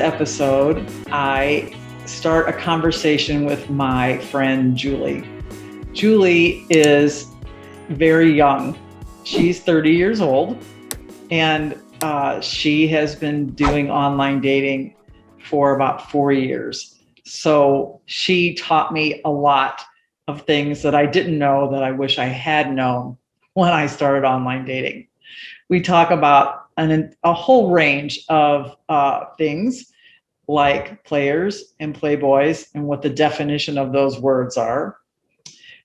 episode, I start a conversation with my friend Julie. Julie is very young. She's 30 years old, and she has been doing online dating for about 4 years. So she taught me a lot of things that I didn't know that I wish I had known when I started online dating. We talk about a whole range of things like players and playboys and what the definition of those words are.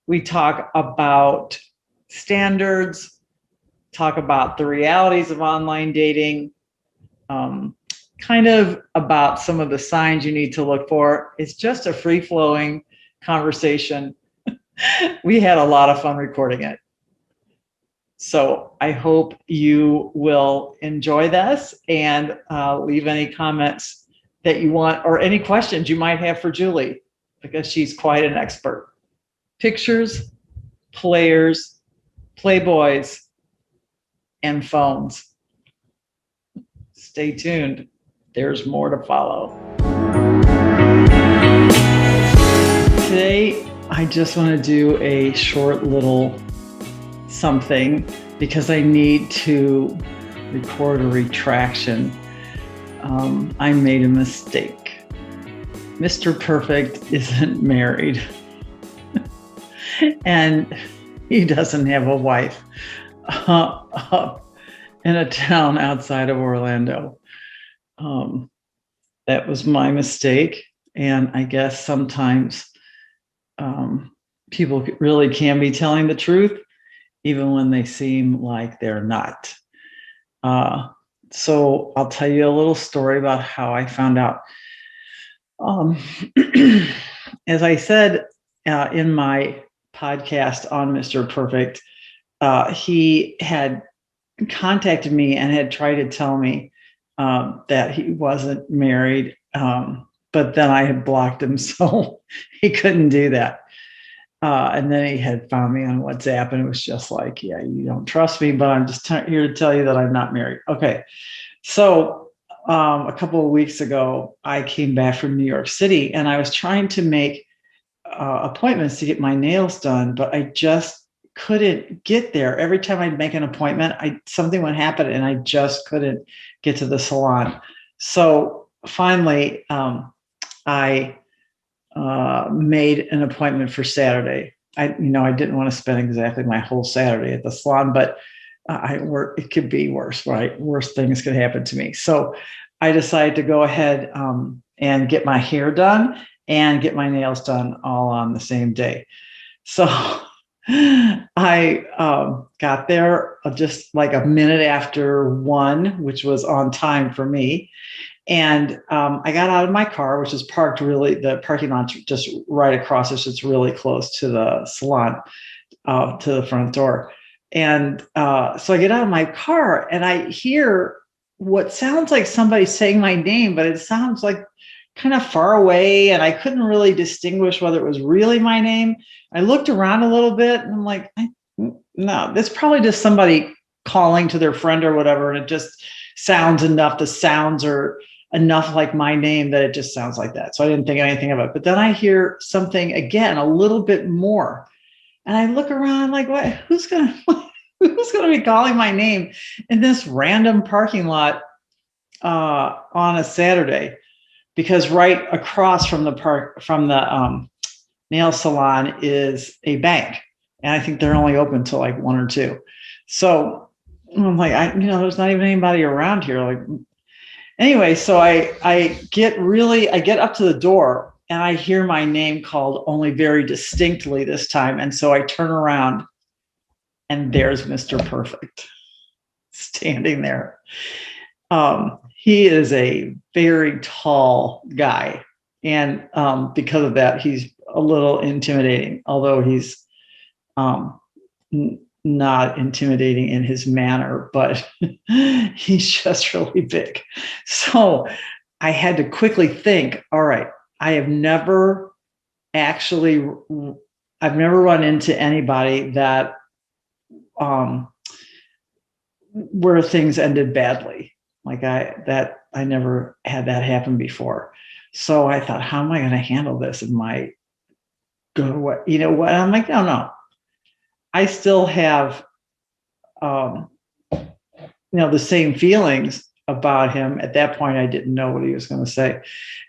We talk about standards, talk about the realities of online dating, kind of about some of the signs you need to look for. It's just a free-flowing conversation. We had a lot of fun recording it. So I hope you will enjoy this and leave any comments that you want or any questions you might have for Julie, because she's quite an expert. Pictures, players, playboys, and phones. Stay tuned. There's more to follow. Today, I just want to do a short little something because I need to record a retraction. I made a mistake. Mr. Perfect isn't married and he doesn't have a wife up in a town outside of Orlando. That was my mistake. And I guess sometimes people really can be telling the truth, even when they seem like they're not. So I'll tell you a little story about how I found out. As I said in my podcast on Mr. Perfect, he had contacted me and had tried to tell me that he wasn't married, but then I had blocked him, so he couldn't do that. And then he had found me on WhatsApp, and it was just like, yeah, you don't trust me, but I'm just here to tell you that I'm not married. Okay. So a couple of weeks ago, I came back from New York City, and I was trying to make appointments to get my nails done, but I just couldn't get there. Every time I'd make an appointment, something would happen, and I just couldn't get to the salon. So finally, I made an appointment for Saturday. I didn't want to spend exactly my whole Saturday at the salon, but it could be worse, right? Worse things could happen to me. So I decided to go ahead and get my hair done and get my nails done all on the same day. So I got there just like a minute after 1, which was on time for me. And I got out of my car, which is parked the parking lot just right across us. It's really close to the salon, to the front door. And so I get out of my car and I hear what sounds like somebody saying my name, but it sounds like kind of far away. And I couldn't really distinguish whether it was really my name. I looked around a little bit and I'm like, no, that's probably just somebody calling to their friend or whatever. And it just sounds enough. The sounds are enough like my name that it just sounds like that. So I didn't think anything of it. But then I hear something again, a little bit more. And I look around like, what? Who's gonna be calling my name in this random parking lot on a Saturday? Because right across from the nail salon is a bank, and I think they're only open till like 1 or 2. So I'm like, there's not even anybody around here. Like, anyway, so I get up to the door and I hear my name called, only very distinctly this time. And so I turn around and there's Mr. Perfect standing there. He is a very tall guy. And because of that, he's a little intimidating, although he's not intimidating in his manner, but he's just really big. So I had to quickly think, all right, I've never run into anybody that where things ended badly. Like that I never had that happen before. So I thought, how am I going to handle this? Am I going to what, what? I'm like, no. I still have, um, the same feelings about him. At that point, I didn't know what he was going to say.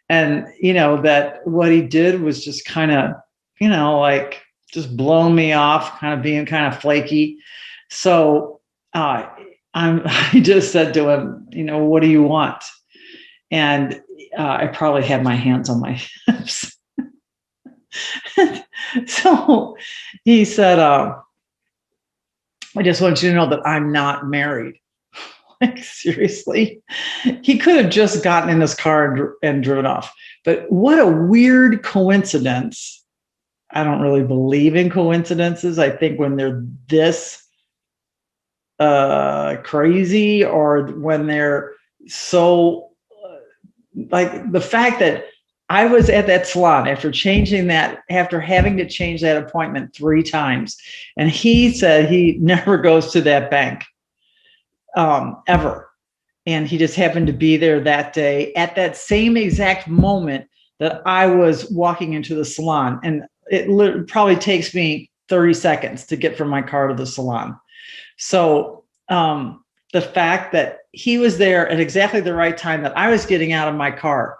And, that what he did was just kind of, like just blowing me off, kind of being kind of flaky. So I just said to him, what do you want? And I probably had my hands on my hips. So he said, I just want you to know that I'm not married. Like, seriously? He could have just gotten in his car and driven off. But what a weird coincidence. I don't really believe in coincidences. I think when they're this crazy, or when they're so like the fact that I was at that salon after having to change that appointment 3 times. And he said he never goes to that bank ever. And he just happened to be there that day at that same exact moment that I was walking into the salon. And it probably takes me 30 seconds to get from my car to the salon. So the fact that he was there at exactly the right time that I was getting out of my car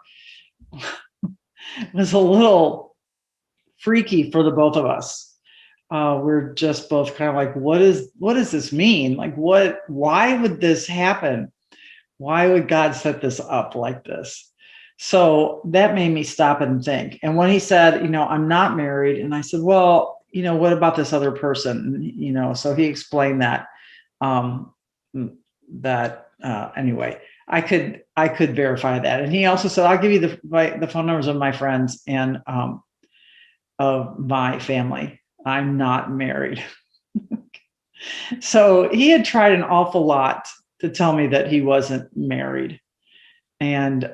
was a little freaky for the both of us. We're just both kind of like, what does this mean? Like, why would this happen? Why would God set this up like this? So that made me stop and think. And when he said, I'm not married, and I said, well, what about this other person? So he explained that, anyway, I could verify that. And he also said, I'll give you the phone numbers of my friends and of my family. I'm not married. So he had tried an awful lot to tell me that he wasn't married. And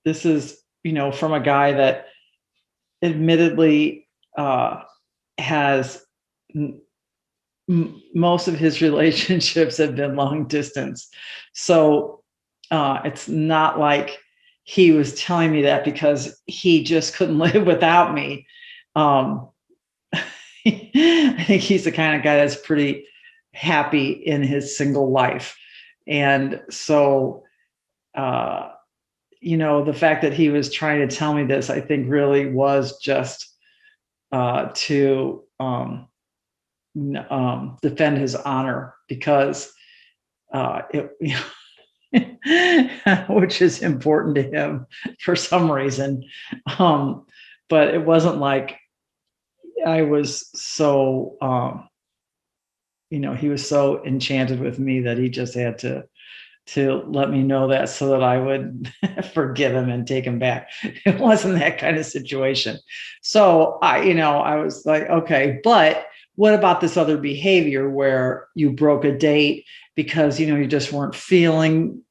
this is, from a guy that admittedly has most of his relationships have been long distance. So it's not like he was telling me that because he just couldn't live without me. I think he's the kind of guy that's pretty happy in his single life. And so, the fact that he was trying to tell me this, I think really was just to defend his honor, because which is important to him for some reason. But it wasn't like I was so, he was so enchanted with me that he just had to let me know that so that I would forgive him and take him back. It wasn't that kind of situation. So I was like, okay, but what about this other behavior where you broke a date because, you just weren't feeling,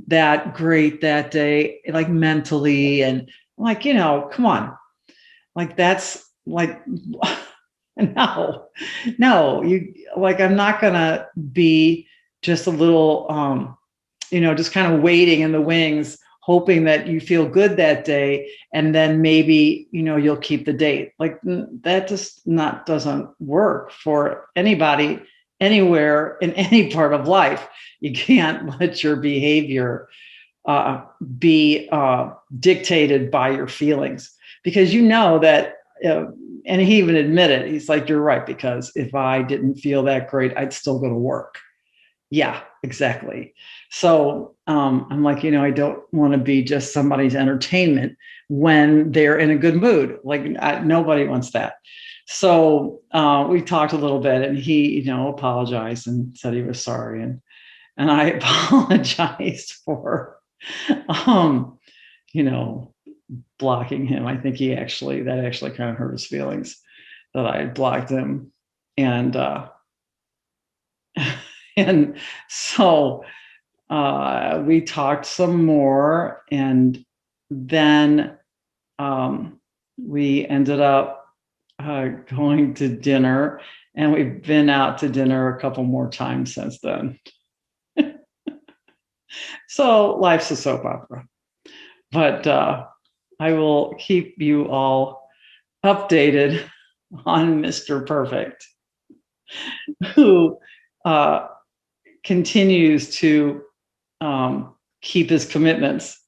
that great that day, like mentally, and like, come on, like, that's like, no, you like, I'm not gonna be just a little, just kind of waiting in the wings, hoping that you feel good that day. And then maybe, you'll keep the date. Like, that just doesn't work for anybody, anywhere, in any part of life. You can't let your behavior be dictated by your feelings, because that, and he even admitted, he's like, you're right, because if I didn't feel that great, I'd still go to work. Yeah, exactly. So I'm like, I don't want to be just somebody's entertainment when they're in a good mood. Like, nobody wants that. So we talked a little bit, and he, apologized and said he was sorry. And I apologized for, blocking him. I think that actually kind of hurt his feelings that I had blocked him. And, and so we talked some more, and then we ended up going to dinner, and we've been out to dinner a couple more times since then. So life's a soap opera. But I will keep you all updated on Mr. Perfect, who continues to keep his commitments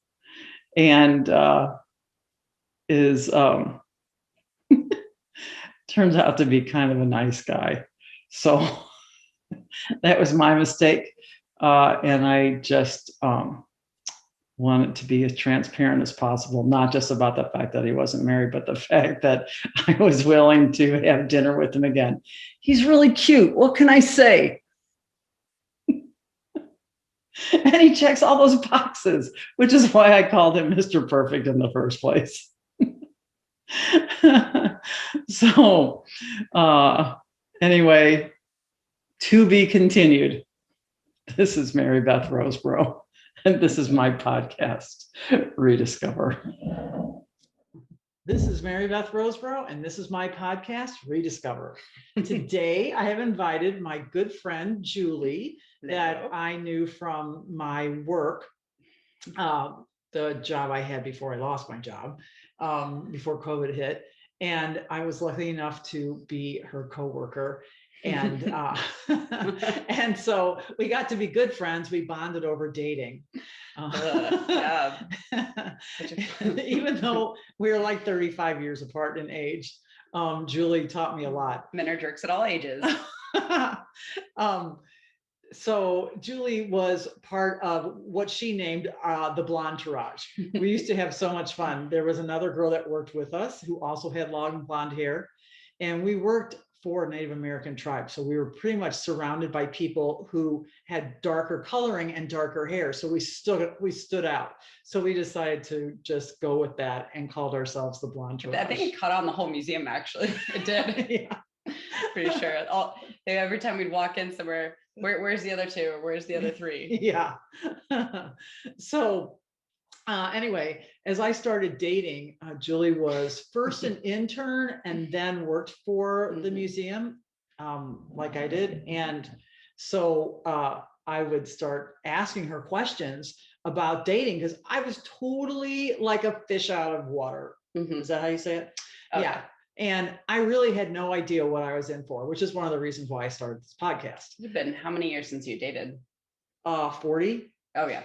and is turns out to be kind of a nice guy. So that was my mistake. And I just want it to be as transparent as possible, not just about the fact that he wasn't married, but the fact that I was willing to have dinner with him again. He's really cute. What can I say? And he checks all those boxes, which is why I called him Mr. Perfect in the first place. So anyway, to be continued. This is Mary Beth Rosebrough, and this is my podcast, Rediscover. This is Mary Beth Rosebrough, and this is my podcast, Rediscover. Today, I have invited my good friend, Julie, that I knew from my work, the job I had before I lost my job, before COVID hit. And I was lucky enough to be her coworker. And and so we got to be good friends. We bonded over dating. Even though we were like 35 years apart in age, Julie taught me a lot. Men are jerks at all ages. So Julie was part of what she named the Blonde Entourage. We used to have so much fun. There was another girl that worked with us who also had long blonde hair, and we worked for Native American tribes. So we were pretty much surrounded by people who had darker coloring and darker hair. So we stood out. So we decided to just go with that and called ourselves the Blonde Entourage. I think it caught on the whole museum, actually. It did. Yeah. Pretty sure. Every time we'd walk in somewhere, where's the other two? Or where's the other three? Yeah. So anyway, as I started dating, Julie was first an intern and then worked for the museum, like I did. And so I would start asking her questions about dating because I was totally like a fish out of water. Is that how you say it? Okay. Yeah. And I really had no idea what I was in for, which is one of the reasons why I started this podcast. You've been how many years since you dated? 40. Oh, yeah.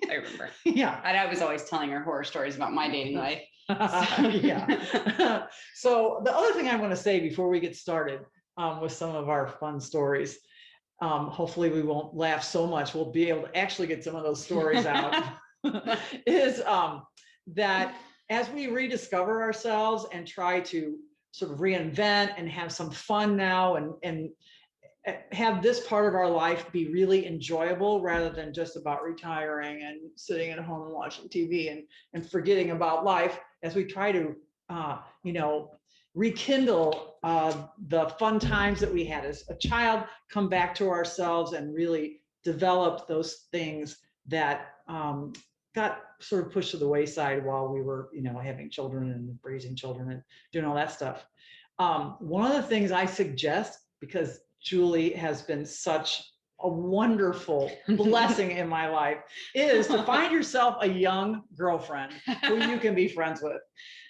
I remember. Yeah. And I was always telling her horror stories about my dating life. Yeah. So the other thing I want to say before we get started with some of our fun stories, hopefully we won't laugh so much, we'll be able to actually get some of those stories out, is that as we rediscover ourselves and try to sort of reinvent and have some fun now and have this part of our life be really enjoyable rather than just about retiring and sitting at home and watching TV and forgetting about life, as we try to, rekindle the fun times that we had as a child, come back to ourselves and really develop those things that got sort of pushed to the wayside while we were, having children and raising children and doing all that stuff. One of the things I suggest, because Julie has been such a wonderful blessing in my life, is to find yourself a young girlfriend who you can be friends with.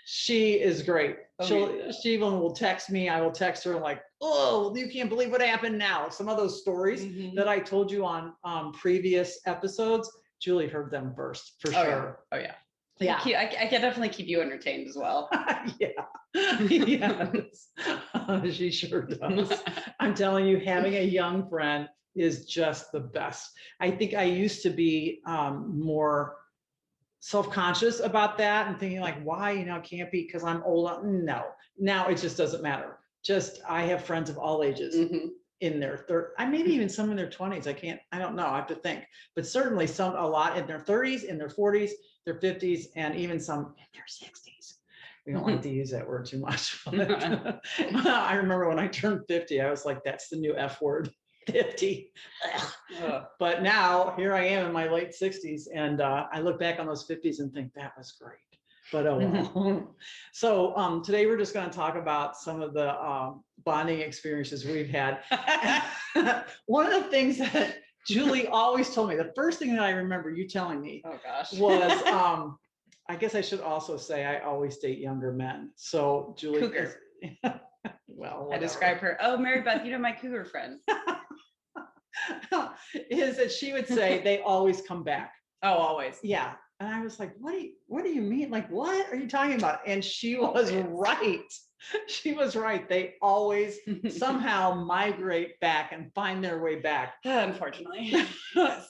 She is great. She even will text me. I will text her like, oh, you can't believe what happened now. Some of those stories that I told you on previous episodes, Julie heard them first, for sure. Oh, yeah. Yeah. I can definitely keep you entertained as well. Yeah. Yes. She sure does. I'm telling you, having a young friend is just the best. I think I used to be more self-conscious about that and thinking like, why, can't be because I'm old. No, now it just doesn't matter. Just, I have friends of all ages in their maybe even some in their 20s. I don't know. I have to think, but certainly a lot in their 30s, in their 40s, their 50s, and even some in their 60s. We don't like to use that word too much. I remember when I turned 50, I was like, that's the new F word, 50. But now here I am in my late 60s, and I look back on those 50s and think that was great. But oh well. So today we're just going to talk about some of the bonding experiences we've had. One of the things that Julie always told me, the first thing that I remember you telling me Oh gosh. was, I guess I should also say I always date younger men. So Julie Cougar. Well, I whatever. describe her. Oh, Mary Beth, you know my cougar friend. Is that she would say they always come back. Oh, always. Yeah. And I was like, what do you mean? Like, what are you talking about? And she was right. She was right. They always somehow migrate back and find their way back. Unfortunately.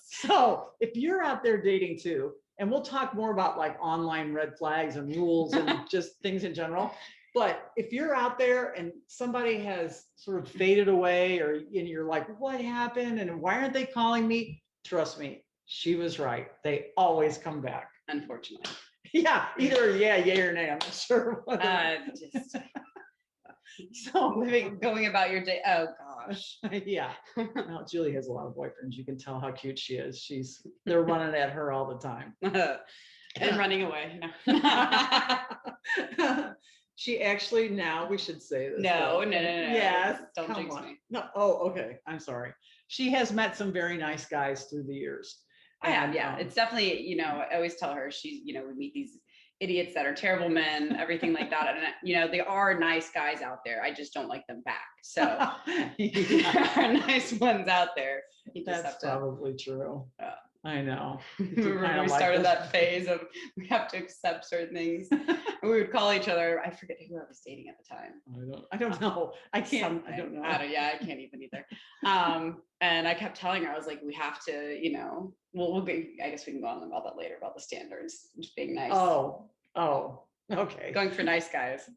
So if you're out there dating too, and we'll talk more about like online red flags and rules and just things in general. But if you're out there and somebody has sort of faded away, or and you're like, what happened? And why aren't they calling me? Trust me, she was right. They always come back. Unfortunately. Yeah, either yay or nay. I'm not sure. Just So going about your day. Oh gosh. yeah. Well, Julie has a lot of boyfriends. You can tell how cute she is. They're running at her all the time. And running away. No. She actually, now we should say this. No. Yes. Don't come jinx on. me. No. Oh, okay. I'm sorry. She has met some very nice guys through the years. I have, yeah. It's definitely, I always tell her we meet these idiots that are terrible men, everything like that. And, there are nice guys out there. I just don't like them back. So there are nice ones out there. You just That's have to, probably true. I know. Remember we started that phase of we have to accept certain things. And we would call each other. I forget who I was dating at the time. I don't know. I can't. Something. I don't know. I can't even either. And I kept telling her, I was like, we have to, we'll be, I guess we can go on about that later, about the standards, just being nice. Oh, okay. Going for nice guys.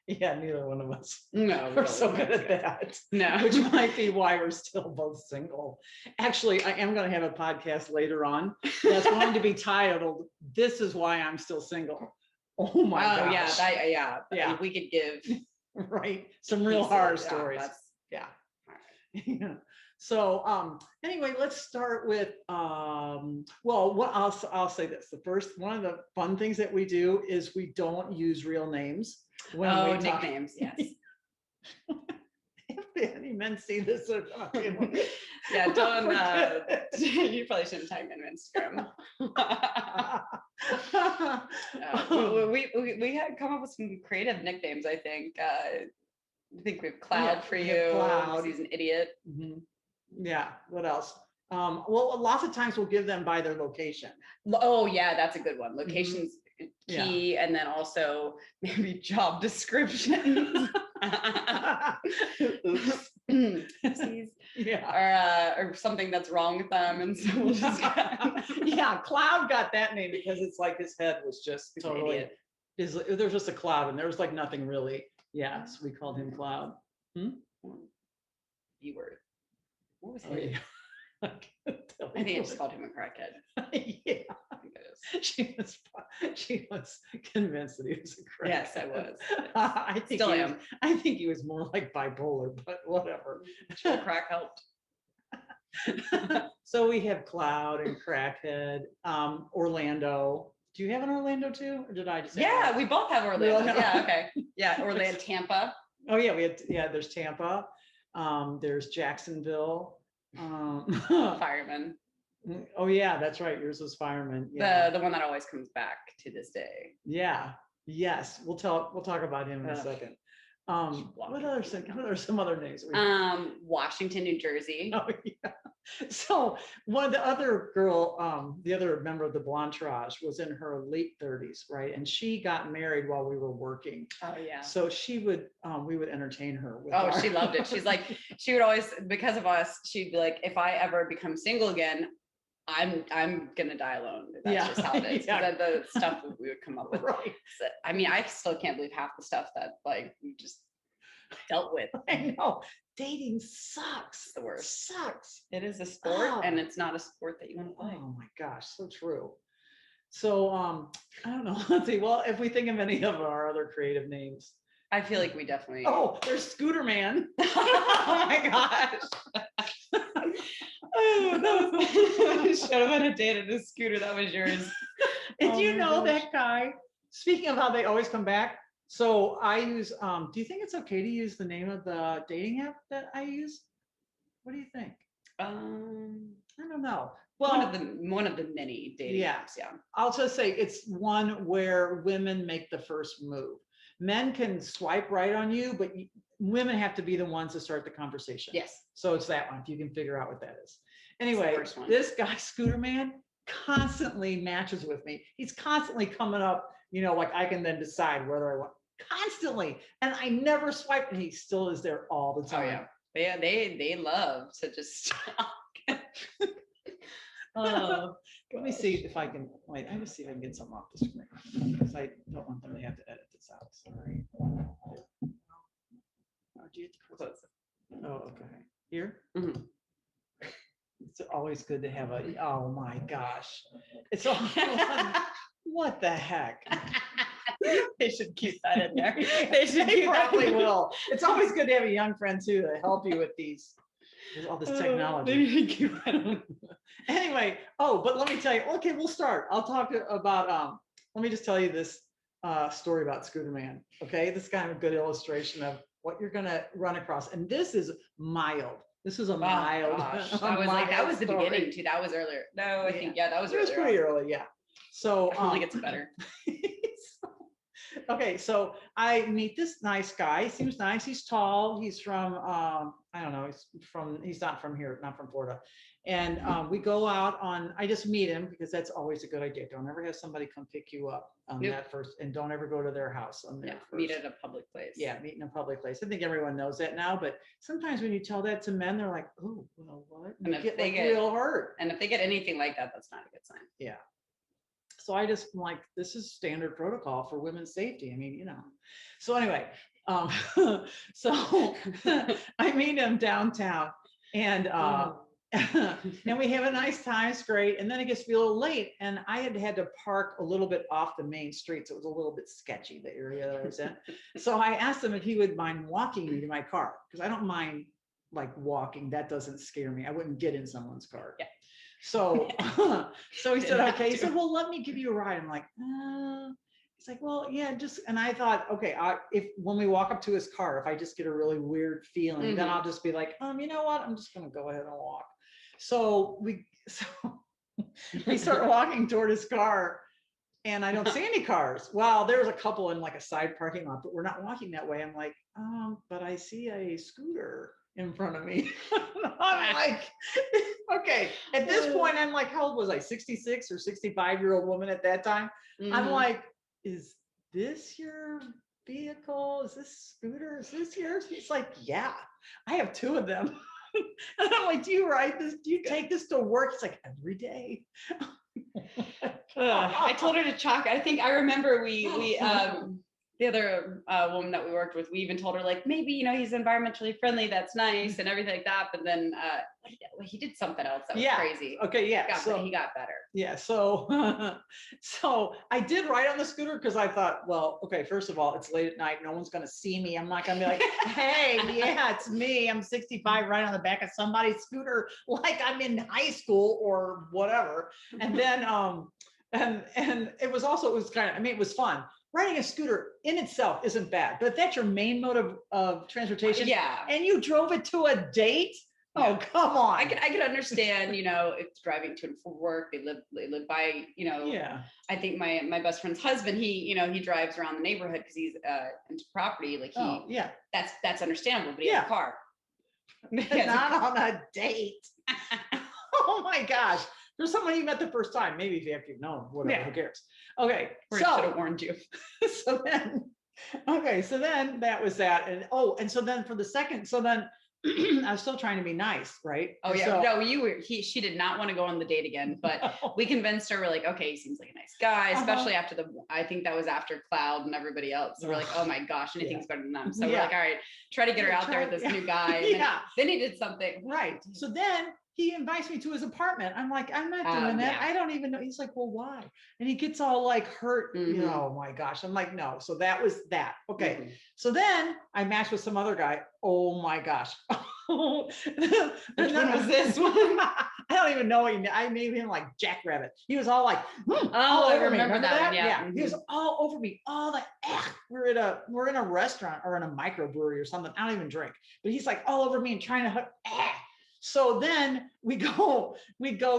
Yeah, neither one of us No, are so good at that. No. Which might be why we're still both single. Actually, I am going to have a podcast later on that's going to be titled, "This is Why I'm Still Single." Oh my gosh. Yeah. We could give right some real horror stories. Yeah. Yeah. So anyway, let's start with I'll say this. One of the fun things that we do is we don't use real names when we talk. Nicknames, yes. If any men see this, yeah, don't you probably shouldn't tag me on Instagram. We had come up with some creative nicknames, I think. I think we have Cloud for you. Cloud. He's an idiot. Mm-hmm. Yeah. What else? Lots of times we'll give them by their location. Oh yeah, that's a good one. Location's key, and then also maybe job description. Yeah. Or something that's wrong with them, and so we'll just yeah. Cloud got that name because it's like his head was just totally. There's just a cloud, and there was like nothing really. Yeah, so we called him Cloud. B word. What was it? Yeah. I think I just called him a crackhead. Yeah, I think it is. She was convinced that he was a crackhead. Yes, I was. I think Still am. I think he was more like bipolar, but whatever. Sure, crack helped. So we have Cloud and Crackhead, Orlando. Do you have an Orlando too, or did I just? Yeah, we both have Orlando. Yeah, okay. Yeah, Orlando, Tampa. Oh yeah, there's Tampa. There's Jacksonville. Fireman. Oh yeah, that's right. Yours was Fireman. Yeah. The one that always comes back to this day. Yeah. Yes. We'll talk about him in a second. What are some other names? Washington, New Jersey. Oh yeah. So one of the other the other member of the Blanchage was in her late 30s, right? And she got married while we were working. Oh yeah. So we would entertain her with she loved it. She's like, she would always, because of us, she'd be like, if I ever become single again, I'm gonna die alone. That's just how it is. Yeah. The stuff that we would come up with. Right. So, I mean, I still can't believe half the stuff that like we just dealt with. I know. Dating sucks. It's the worst. Sucks. It is a sport, and it's not a sport that you want to play. Oh my gosh, so true. So I don't know. Let's see. Well, if we think of any of our other creative names. I feel like we definitely. Oh, there's Scooter Man. Oh my gosh. Should have been a date at a scooter. That was yours. Did you know that guy? Speaking of how they always come back. So I use, do you think it's okay to use the name of the dating app that I use? What do you think? I don't know. One Well, of the many dating apps. Yeah. I'll just say it's one where women make the first move. Men can swipe right on you, but women have to be the ones to start the conversation. Yes. So it's that one, if you can figure out what that is. It's the Anyway, first one. this guy, Scooter Man, constantly matches with me. He's constantly coming up, like I can then decide whether I want, constantly. And I never swipe, and he still is there all the Oh time. yeah. They love to just Let me see if I can, wait, I just see if I can get something off the screen, because I don't want them to have to edit this out, sorry. Oh, do you have to close it? Oh, okay. Here? Mhm. It's always good to have a, oh my gosh. It's all, what the heck? They should keep that in there. They probably will. It's always good to have a young friend too to help you with these. There's all this technology. Anyway, but let me tell you, okay, we'll start. I'll talk about, let me just tell you this story about Scooter Man. Okay, this is kind of a good illustration of what you're gonna run across. And this is mild. This is a mild. That was the beginning too. That was earlier. No, I think, that was earlier. It was pretty early, yeah. So I think it's better. Okay, so I meet this nice guy. He seems nice. He's tall. He's from I don't know. He's not from here, not from Florida. And we go out on. I just meet him because that's always a good idea. Don't ever have somebody come pick you up on that first, and don't ever go to their house on there first. Meet at a public place. Yeah, meet in a public place. I think everyone knows that now, but sometimes when you tell that to men, they're like, "Oh, well, what?" And they get real hurt. And if they get anything like that, that's not a good sign. Yeah. So I just like, this is standard protocol for women's safety. I mean, So anyway, so I meet him downtown, and and we have a nice time. It's great. And then it gets to be a little late, and I had to park a little bit off the main street, so it was a little bit sketchy, the area that I was in. So I asked him if he would mind walking me to my car, because I don't mind like walking. That doesn't scare me. I wouldn't get in someone's car. Yeah. So, so he said, okay. He said, well, let me give you a ride. I'm like, he's like, well, yeah, just, and I thought, okay, when we walk up to his car, if I just get a really weird feeling, then I'll just be like, you know what? I'm just going to go ahead and walk. So we start walking toward his car, and I don't see any cars. Well, there's a couple in like a side parking lot, but we're not walking that way. I'm like, but I see a scooter in front of me. I'm like, okay. At this point, I'm like, how old was I? 66 or 65-year-old woman at that time. I'm like, is this your vehicle? Is this scooter? Is this yours? He's like, yeah, I have two of them. And I'm like, do you ride this? Do you take this to work? He's like, every day. I told her to chalk. I think I remember we the other woman that we worked with, we even told her like, maybe, he's environmentally friendly. That's nice and everything like that. But then he did something else that was crazy. Okay. Yeah. So he got better. Yeah. So, so I did ride on the scooter because I thought, well, okay, first of all, it's late at night. No one's going to see me. I'm not going to be like, hey, yeah, it's me. I'm 65 right on the back of somebody's scooter, like I'm in high school or whatever. And then, and it was kind of, it was fun. Riding a scooter in itself isn't bad, but if that's your main mode of transportation, and you drove it to a date, oh, come on. I could understand, if driving to and from work, they live by, I think my best friend's husband, he drives around the neighborhood because he's into property, like that's understandable, but he has a car. Not on a date. Oh my gosh. There's someone you met the first time. Maybe if you have to know, whatever, who cares? Okay. I should have warned you. So then that was that. And so then for the second, I was still trying to be nice, right? Oh yeah. No, she did not want to go on the date again, but we convinced her. We're like, okay, he seems like a nice guy, especially after I think that was after Cloud and everybody else. So we're like, oh my gosh, anything's better than them. So we're like, all right, try to get her out there with this new guy. And then he did something. Right. So then he invites me to his apartment. I'm like, I'm not doing that. I don't even know. He's like, well, why? And he gets all like hurt. Oh my gosh. I'm like, no. So that was that. Okay. So then I matched with some other guy. Oh my gosh. Which one was this one? I don't even know. I named him like Jackrabbit. He was all like, all over me. Remember that? One, yeah. He was all over me. All like, we're in a restaurant or in a microbrewery or something. I don't even drink, but he's like all over me and trying to So then we go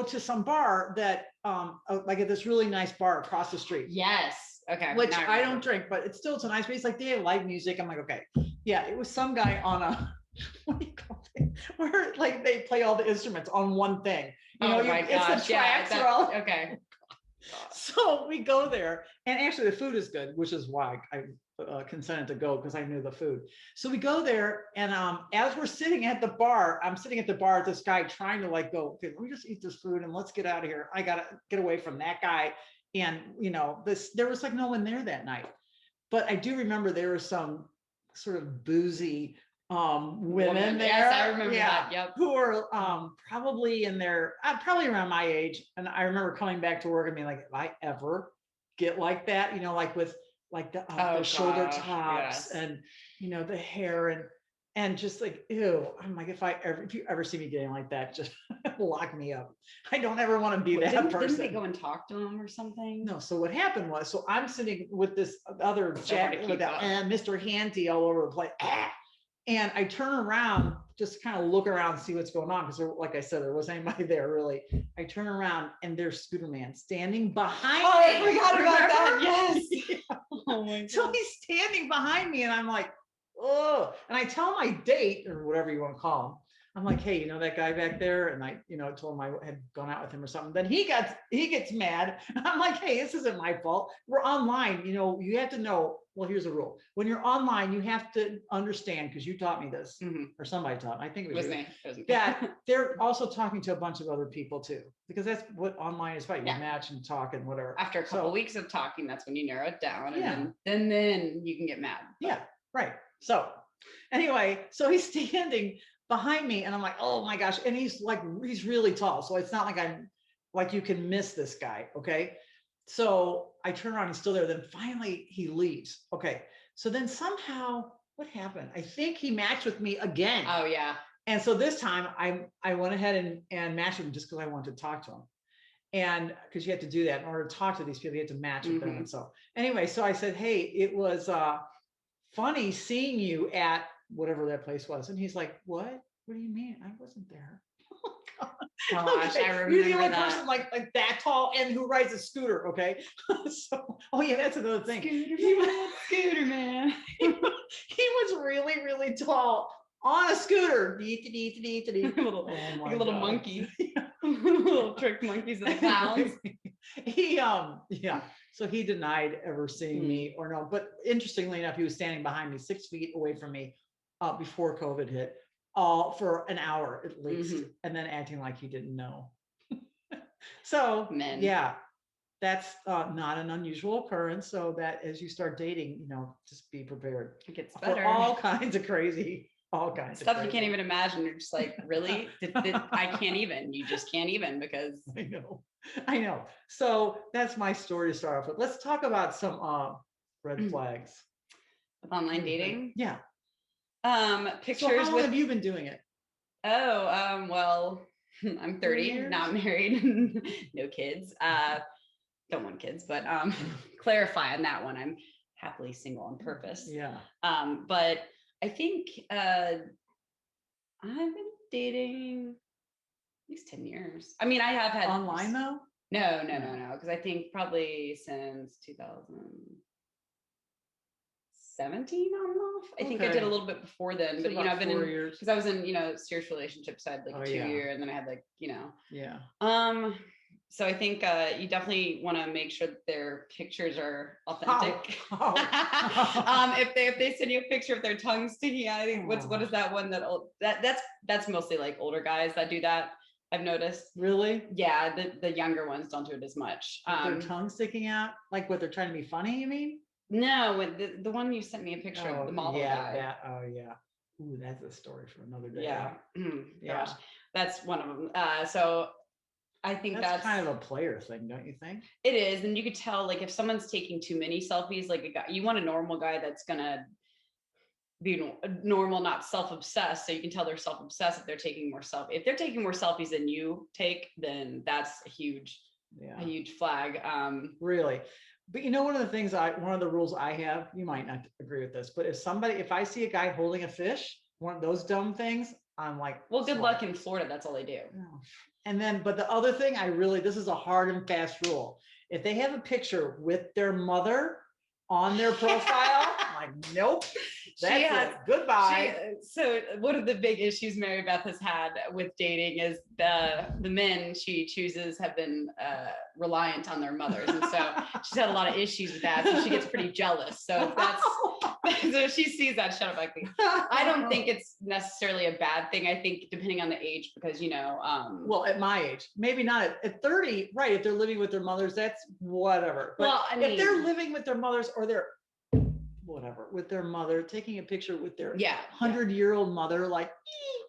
to some bar that like at this really nice bar across the street. Yes. Okay. Which Now I don't drink, but it's still, it's a nice place. Like they have live music. I'm like, okay. Yeah, it was some guy on a what do you call it? Where like they play all the instruments on one thing. You know, my it's gosh. the tracks are all okay. So we go there, and actually the food is good, which is why I consented to go, because I knew the food. So we go there, and as we're sitting at the bar, I'm sitting at the bar with this guy trying to like go, okay, let me just eat this food and let's get out of here. I gotta get away from that guy. And you know, there was like no one there that night. But I do remember there was some sort of boozy women there. Yes, I remember that. Yep. Who were probably in their probably around my age. And I remember coming back to work and being like, if I ever get like that, you know, like with like the shoulder tops, yes. and you know, the hair and just like, ew. I'm like, if you ever see me getting like that, just lock me up. I don't ever want to be that person. Didn't they go and talk to him or something? No. So what happened was, so I'm sitting with this other jacket with that and Mr. Hanty all over the place. And I turn around, just kind of look around, see what's going on. Because like I said, there wasn't anybody there really. I turn around and there's Scooter Man standing behind me. I forgot about that. Yes. Yeah. Oh my God. So he's standing behind me and I'm like, oh, and I tell my date or whatever you want to call him. I'm like, hey, you know that guy back there? And I, you know, told him I had gone out with him or something. Then he gets mad. I'm like, hey, this isn't my fault. We're online. You know, you have to know. Well, here's a rule. When you're online, you have to understand, because you taught me this, or somebody taught me. I think it was me. That they're also talking to a bunch of other people too, because that's what online is about. You match and talk and whatever. After a couple weeks of talking, that's when you narrow it down, and yeah. then you can get mad. But. Yeah, right. So anyway, so he's standing behind me and I'm like, oh my gosh. And he's really tall. So it's not like I'm like, you can miss this guy. Okay. So I turn around, he's still there. Then finally he leaves. Okay. So then somehow what happened? I think he matched with me again. Oh yeah. And so this time I went ahead and matched with him just because I wanted to talk to him. And because you have to do that in order to talk to these people, you have to match with them. And so anyway, so I said, hey, it was funny seeing you at whatever that place was. And he's like, what do you mean? I wasn't there. Oh gosh, okay. I remember You're the only that. person like that tall and who rides a scooter. Okay. So, oh yeah, that's another thing. Scooter man. He was really, really tall on a scooter. Little monkey. Little trick monkeys and the clowns. He yeah. So he denied ever seeing me or no. But interestingly enough, he was standing behind me 6 feet away from me before COVID hit, for an hour at least, and then acting like he didn't know. So yeah, that's not an unusual occurrence. So that as you start dating, you know, just be prepared. It gets better. For all kinds of crazy. All kinds stuff of crazy. You can't even imagine. You're just like, really? I can't even. You just can't even, because I know. So that's my story to start off with. Let's talk about some red flags with online dating. Yeah. Pictures. So how long have you been doing it? Oh, well, I'm 30, not married, no kids. Don't want kids, but clarify on that one. I'm happily single on purpose. Yeah. But I think I've been dating at least 10 years. I mean, I have had online though? No, because I think probably since 2017 on and off. I think I did a little bit before then, but I've been in, because I was in, serious relationships. I had like a 2-year, and then I had like, Yeah. So I think you definitely want to make sure that their pictures are authentic. If they send you a picture of their tongue sticking out, I think what is that one that's mostly like older guys that do that. I've noticed. Really? Yeah, the younger ones don't do it as much. Their tongue sticking out, like what they're trying to be funny. You mean? No, the one you sent me a picture of, the model guy. Yeah. Ooh, that's a story for another day. Yeah. Yeah. Gosh, that's one of them. So I think that's kind of a player thing, don't you think? It is. And you could tell, like, if someone's taking too many selfies, like a guy, you want a normal guy that's gonna be normal, not self-obsessed. So you can tell they're self-obsessed if they're taking more if they're taking more selfies than you take, then that's a huge flag. Really. But one of the things one of the rules I have, you might not agree with this, but if I see a guy holding a fish, one of those dumb things, I'm like, well, good smart. luck in Florida. That's all they do. No. And then, but the other thing, this is a hard and fast rule. If they have a picture with their mother on their profile, I'm like, nope, that's it. Goodbye. So one of the big issues Mary Beth has had with dating is the men she chooses have been reliant on their mothers. And so she's had a lot of issues with that. So she gets pretty jealous. So if that's, so if she sees that, shut up, like I don't think it's necessarily a bad thing. I think depending on the age, because, you know, well, at my age, maybe not at 30, right? If they're living with their mothers, that's whatever. But well, I mean, if they're living with their mothers or they're whatever with their mother, taking a picture with their 100-year-old mother, like,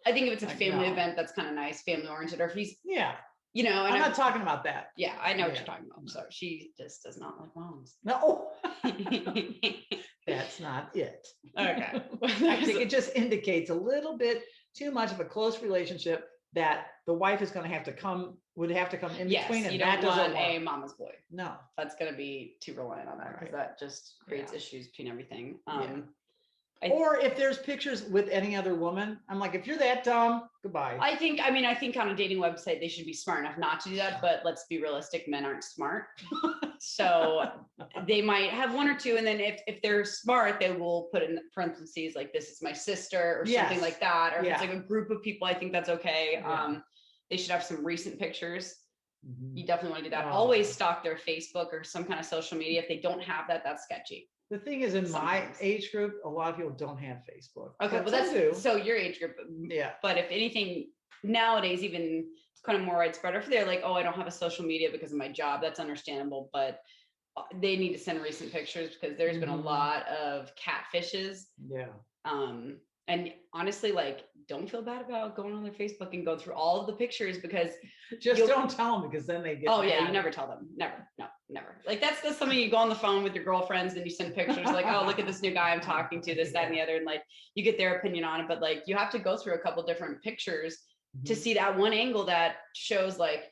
I think if it's a family event, that's kind of nice, family oriented, or if he's, you know, and I'm not talking about that. Yeah, I know what you're talking about. So she just does not like moms. No, that's not it. Okay. I think it just indicates a little bit too much of a close relationship that the wife is going to have to come in between. And you that don't doesn't want work. a mama's boy. No, that's going to be too reliant on that, because that just creates issues between everything. Or if there's pictures with any other woman, I'm like, if you're that dumb, goodbye. I think on a dating website, they should be smart enough not to do that, but let's be realistic, men aren't smart. So they might have one or two, and then if they're smart, they will put in parentheses like, this is my sister, or something like that. Or if it's like a group of people, I think that's okay. They should have some recent pictures. You definitely want to do that. Always stalk their Facebook or some kind of social media. If they don't have that, that's sketchy. The thing is, in my age group, a lot of people don't have Facebook. Okay, well, that's so your age group. Yeah. But if anything, nowadays, even it's kind of more widespread. Or if they're like, oh, I don't have a social media because of my job, that's understandable. But they need to send recent pictures, because there's been a lot of catfishes. Yeah. And honestly, like, don't feel bad about going on their Facebook and go through all of the pictures, because just don't tell them, because then they get mad. You never tell them. Never. No, never. Like, that's something you go on the phone with your girlfriends and you send pictures like, oh, look at this new guy I'm talking to, this, that, and the other. And like, you get their opinion on it, but like, you have to go through a couple different pictures to see that one angle that shows like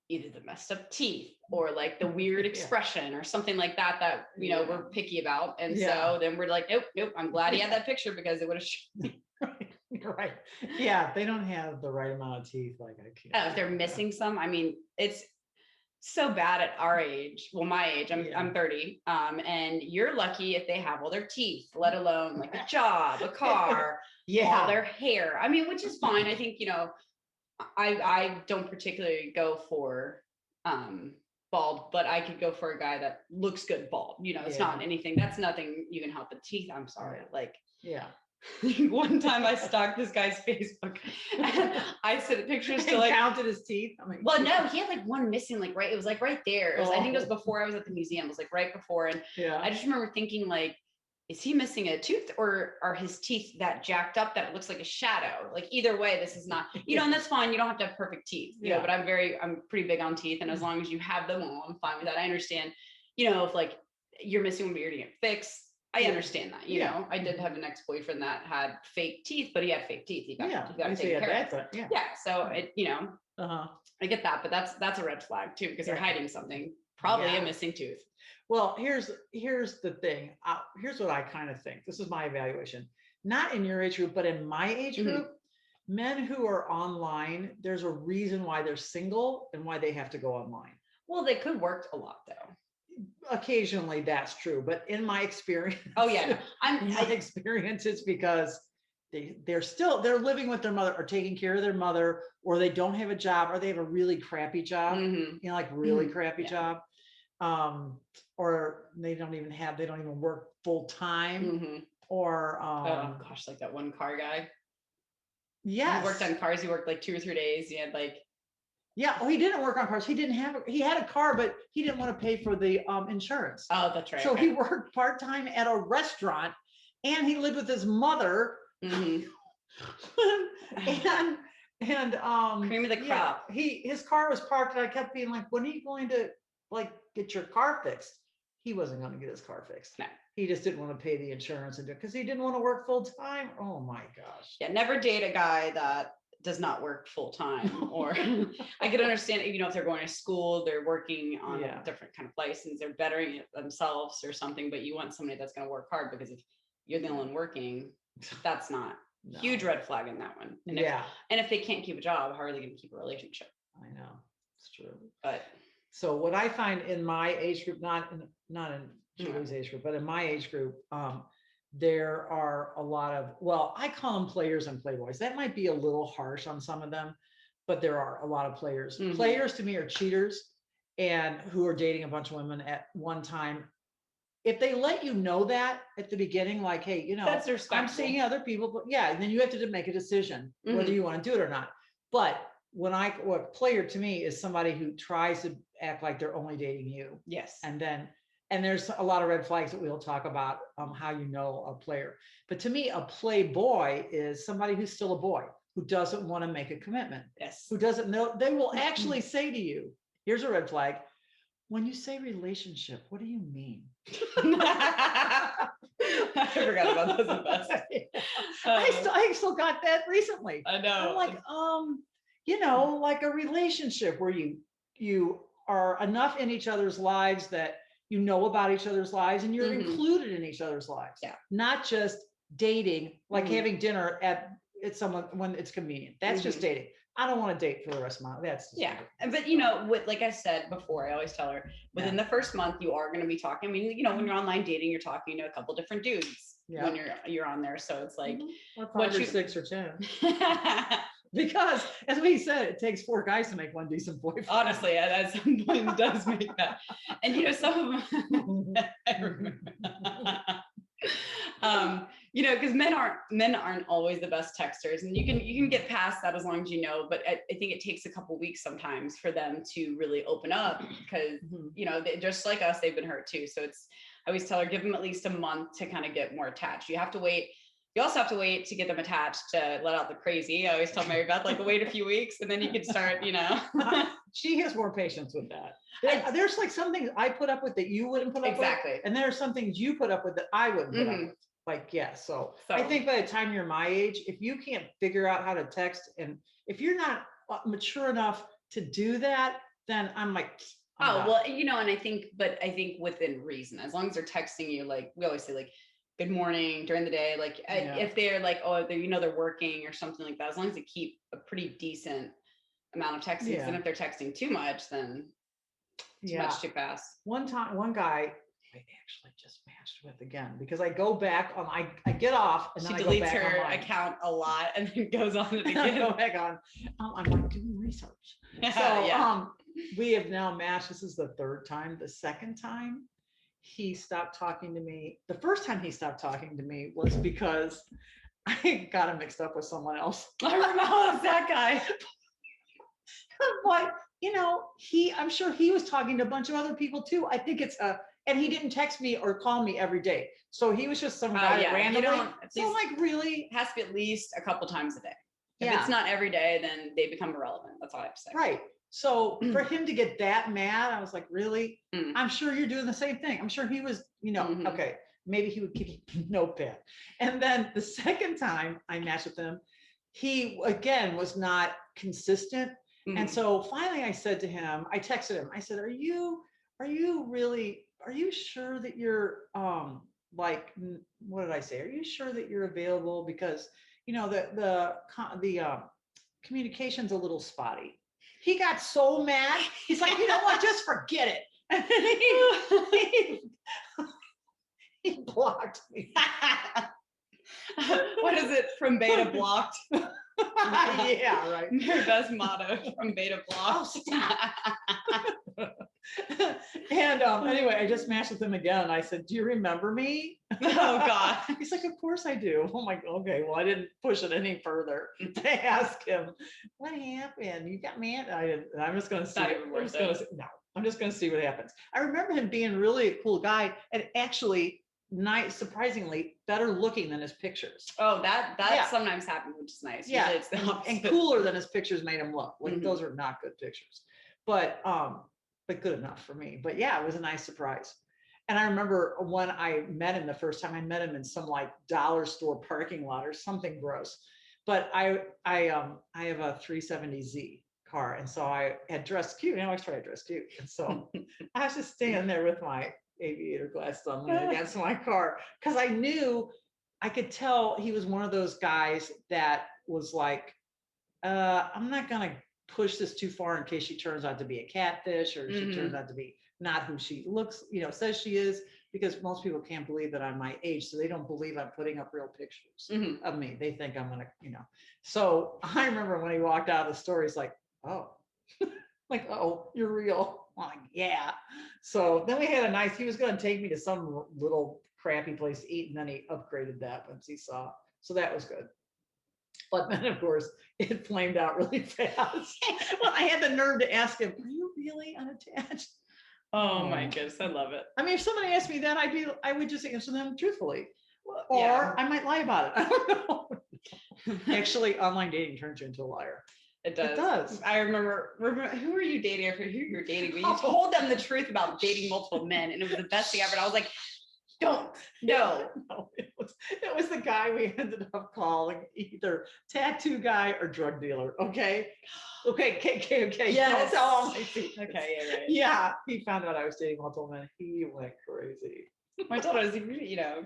either the messed up teeth or like the weird expression or something like that, you know, we're picky about. And so then we're like, nope, I'm glad he had that picture, because it would have shown. Right. Yeah. They don't have the right amount of teeth. Like, I can't. If they're missing some, I mean, it's so bad at our age. Well, my age, I'm 30. And you're lucky if they have all their teeth, let alone like a job, a car, all their hair. I mean, which is fine. I think, you know, I don't particularly go for bald, but I could go for a guy that looks good bald. You know, it's not anything. That's nothing you can help with teeth. I'm sorry. Like, one time I stalked this guy's Facebook and I sent pictures to like counted his teeth. I mean, well, no, he had like one missing, like it was like right there. It was, I think it was before I was at the museum. It was like right before. And I just remember thinking like, is he missing a tooth, or are his teeth that jacked up that it looks like a shadow? Like, either way, this is not, you know, and that's fine. You don't have to have perfect teeth, you know, but I'm pretty big on teeth. And as long as you have them all, I'm fine with that. I understand, you know, if like you're missing one, but you're getting it fixed, I understand that, you know. I did have an ex-boyfriend that had fake teeth, but he had fake teeth. He got to take care of it. So it, you know, I get that, but that's a red flag too, because they're hiding something, probably a missing tooth. Well, here's the thing. Here's what I kind of think. This is my evaluation. Not in your age group, but in my age group, men who are online, there's a reason why they're single and why they have to go online. Well, they could work a lot though. Occasionally that's true, but in my experience, my experience, it's because they're living with their mother or taking care of their mother, or they don't have a job, or they have a really crappy job, you know, like really crappy job. Or they don't even work full time, or oh gosh, like that one car guy. He worked on cars. He worked like 2 or 3 days. He had like, well, he didn't work on cars. He had a car, but he didn't want to pay for the insurance. Oh, that's right. So he worked part-time at a restaurant, and he lived with his mother. and cream of the crop. His car was parked, and I kept being like, when are you going to like get your car fixed? He wasn't going to get his car fixed. No. He just didn't want to pay the insurance because he didn't want to work full time. Oh my gosh. Yeah, never date a guy that does not work full time. Or I could understand, you know, if they're going to school, they're working on a different kind of license, they're bettering it themselves or something, but you want somebody that's going to work hard, because if you're the only one working, that's not No. Huge red flag in that one. And Yeah. if they can't keep a job, how are they going to keep a relationship? I know. It's true. But so what I find in my age group, not in Julie's age group, but in my age group, there are a lot of, well, I call them players and playboys. That might be a little harsh on some of them, but there are a lot of players. Players to me are cheaters and who are dating a bunch of women at one time. If they let you know that at the beginning, like, hey, you know, that's respectful. I'm seeing other people, but yeah, and then you have to make a decision whether you want to do it or not. But what player to me is somebody who tries to act like they're only dating you. Yes. And there's a lot of red flags that we'll talk about how you know a player. But to me, a playboy is somebody who's still a boy, who doesn't want to make a commitment. Yes. Who doesn't know, they will actually say to you, here's a red flag. When you say relationship, what do you mean? I forgot about those the best. I still got that recently. I know. I'm like, you know, like a relationship where you are enough in each other's lives that you know about each other's lives and you're included in each other's lives. Yeah. Not just dating, like having dinner at someone when it's convenient. That's just dating. I don't want to date for the rest of my life. That's but you know, like I said before, I always tell her within the first month you are going to be talking. I mean, you know, when you're online dating, you're talking to a couple different dudes when you're on there. So it's like or 5 or 6 or 10. Because as we said, it takes 4 guys to make one decent boyfriend. Honestly, at some point it does make that. And you know, some of them I remember. You know, because men aren't always the best texters, and you can get past that as long as you know. But I think it takes a couple weeks sometimes for them to really open up because you know, just like us, they've been hurt too. So I always tell her, give them at least a month to kind of get more attached. You have to wait. You also have to wait to get them attached to let out the crazy. I always tell Mary Beth, like, wait a few weeks and then you can start, you know. She has more patience with that. There's like some things I put up with that you wouldn't put up with. And there are some things you put up with that I wouldn't put up with. Like, yeah. So I think by the time you're my age, if you can't figure out how to text and if you're not mature enough to do that, then I'm like, well, you know, and I think within reason, as long as they're texting you, like we always say, like, good morning during the day, like if they're like, oh, you know, they're working or something like that, as long as they keep a pretty decent amount of texting. And if they're texting too much, then too much too fast. One time, one guy I actually just matched with again because I go back on, I get off and then she deletes her account a lot and then goes on it again. I go back on. I'm like doing research. So we have now matched. This is the 3rd time. The 2nd time he stopped talking to me. The first time he stopped talking to me was because I got him mixed up with someone else. I remember that guy. But you know, I'm sure he was talking to a bunch of other people too. I think and he didn't text me or call me every day. So he was just some guy randomly. So like really it has to be at least a couple times a day. If it's not every day, then they become irrelevant. That's all I have to say. Right. So for him to get that mad, I was like, really? I'm sure you're doing the same thing. I'm sure he was, you know, okay, maybe he would keep a notepad. And then the 2nd time I matched with him, he again was not consistent. And so finally I said to him, I texted him, I said, are you sure that you're like, what did I say? Are you sure that you're available? Because, you know, the communication's a little spotty. He got so mad. He's like, you know what? Just forget it. And he blocked me. What is it? From beta blocked. Yeah, right. Their best motto, from beta blocked. And anyway, I just matched with him again. I said, do you remember me? Oh God. He's like, of course I do. Oh my, okay. Well, I didn't push it any further to ask him, what happened? You got mad? I didn't. I'm just going to see. I'm just going to see what happens. I remember him being really a cool guy and actually nice, surprisingly better looking than his pictures. Oh, that sometimes happens, which is nice. Yeah, it's and cooler than his pictures made him look. Like those are not good pictures, but good enough for me. But yeah, it was a nice surprise. And I remember when I met him the first time, I met him in some like dollar store parking lot or something gross. But I have a 370Z car, and so I had dressed cute. I always try to dress cute, and so I was just standing there with my aviator glasses on leaning against my car because I knew I could tell he was one of those guys that was like, I'm not gonna push this too far in case she turns out to be a catfish or she turns out to be not who she looks, says she is, because most people can't believe that I'm my age, so they don't believe I'm putting up real pictures of me. They think I'm gonna, So I remember when he walked out of the store, he's like, oh, like, oh, you're real. I'm like, yeah. So then we had he was gonna take me to some little crappy place to eat, and then he upgraded that once he saw. So that was good. But then, of course, it flamed out really fast. Well, I had the nerve to ask him, are you really unattached? Oh my goodness, I love it. I mean, if somebody asked me that, I would just answer them truthfully. Or I might lie about it. I don't know. Actually, online dating turns you into a liar. It does. It does. I remember, who are you dating? I forget who you're dating, but you told them the truth about dating multiple men, and it was the best thing ever. And I was like, no. It was the guy we ended up calling either tattoo guy or drug dealer. Okay. Yes. Don't tell all my secrets. Okay, yeah, right. Yeah, he found out I was dating multiple men. He went crazy. I told her, if you're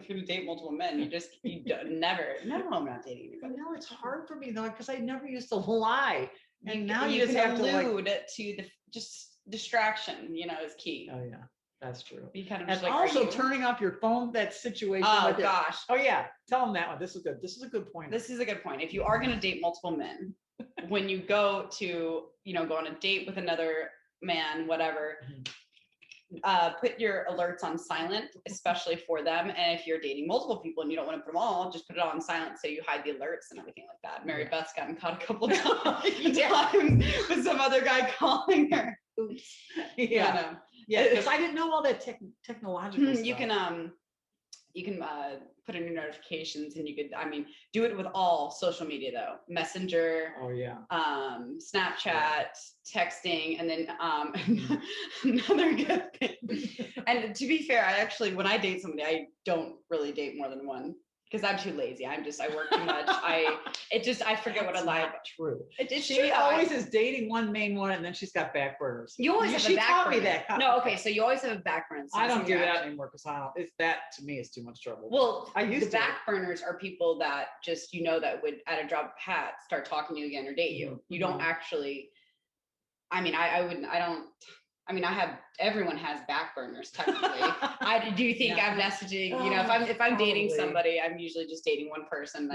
gonna date multiple men, you don't, never. No, I'm not dating anybody. No, it's hard for me though, because I never used to lie. And now you just can have allude to the just distraction, is key. Oh yeah, that's true. Be kind of And just like, also turning off your phone, that situation. Oh gosh. Oh yeah, tell them that one. This is good. This is a good point. This is a good point. If you are gonna date multiple men, when you go to, go on a date with another man, whatever, put your alerts on silent, especially for them. And if you're dating multiple people and you don't want to put them all, just put it on silent so you hide the alerts and everything like that. Mary Beth's gotten caught a couple of times with some other guy calling her. Oops. Yeah, because I didn't know all that technological stuff. You can put in your notifications, and you could, do it with all social media though. Messenger. Oh yeah. Snapchat, texting, and then another good thing. And to be fair, when I date somebody, I don't really date more than one because I'm too lazy. I work too much. I forget what I like. True. She always is dating one main one, and then she's got back burners. You always have a back burner. Me that. No, okay, so you always have a back burner. I don't do that anymore because that to me is too much trouble. Well, the back burners are people that just that would at a drop of a hat start talking to you again or date you. You don't actually. Everyone has back burners technically. I do think I'm messaging, if I'm dating somebody, I'm usually just dating one person.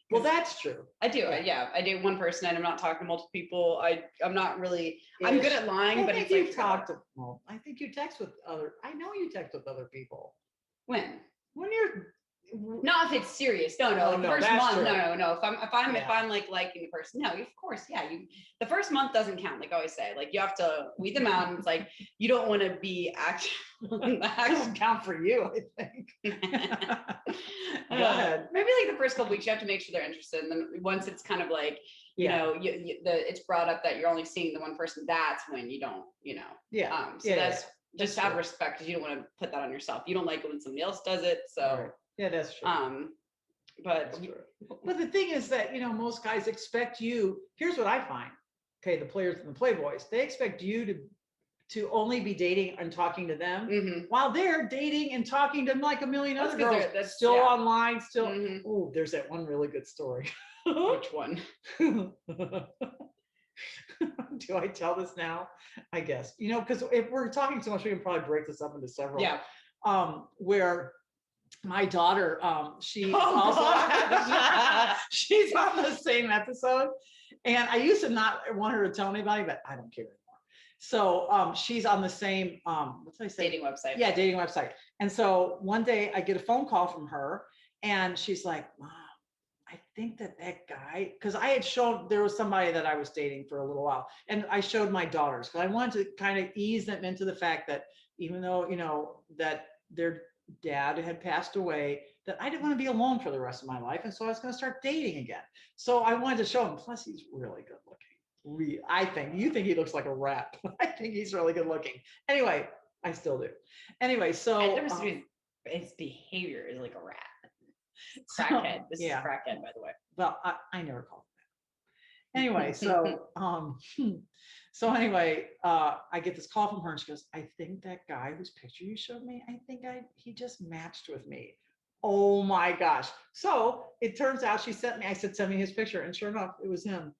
Well, that's true. I do. Yeah. I date one person and I'm not talking to multiple people. I'm not really, I'm good at lying, but it's like. I think you text with I know you text with other people. When you're. Not if it's serious. No. The first month, true. No. If I'm like liking the person, no, of course, yeah. The first month doesn't count. Like I always say, like you have to weed them out. And it's like you don't want to be active. Doesn't count for you, I think. Go ahead. Maybe like the first couple weeks, you have to make sure they're interested, and then once it's kind of like it's brought up that you're only seeing the one person. That's when you don't, that's just out of respect because you don't want to put that on yourself. You don't like it when somebody else does it, so. Right. Yeah, that's true. But the thing is that most guys expect you. Here's what I find. Okay, the players and the playboys, they expect you to only be dating and talking to them while they're dating and talking to like a million other girls. That's still online. Still. Oh, there's that one really good story. Which one? Do I tell this now? I guess because if we're talking so much, we can probably break this up into several. Yeah. Where. My daughter, she's also she's on the same episode, and I used to not want her to tell anybody, but I don't care anymore. So she's on the same what did I say? Dating website. Yeah, dating website. And so one day I get a phone call from her, and she's like, "Mom, I think that guy," because I had shown there was somebody that I was dating for a little while, and I showed my daughters because I wanted to kind of ease them into the fact that even though that they're dad had passed away, that I didn't want to be alone for the rest of my life, and so I was going to start dating again. So I wanted to show him. Plus, he's really good looking. I think you think he looks like a rat. I think he's really good looking. Anyway, I still do. Anyway, so his behavior is like a rat. Crackhead. This is crackhead, by the way. Well, I never called him that. Anyway, so anyway, I get this call from her, and she goes, "I think that guy whose picture you showed me, I think he just matched with me." Oh my gosh. So it turns out she sent me, I said, send me his picture. And sure enough, it was him.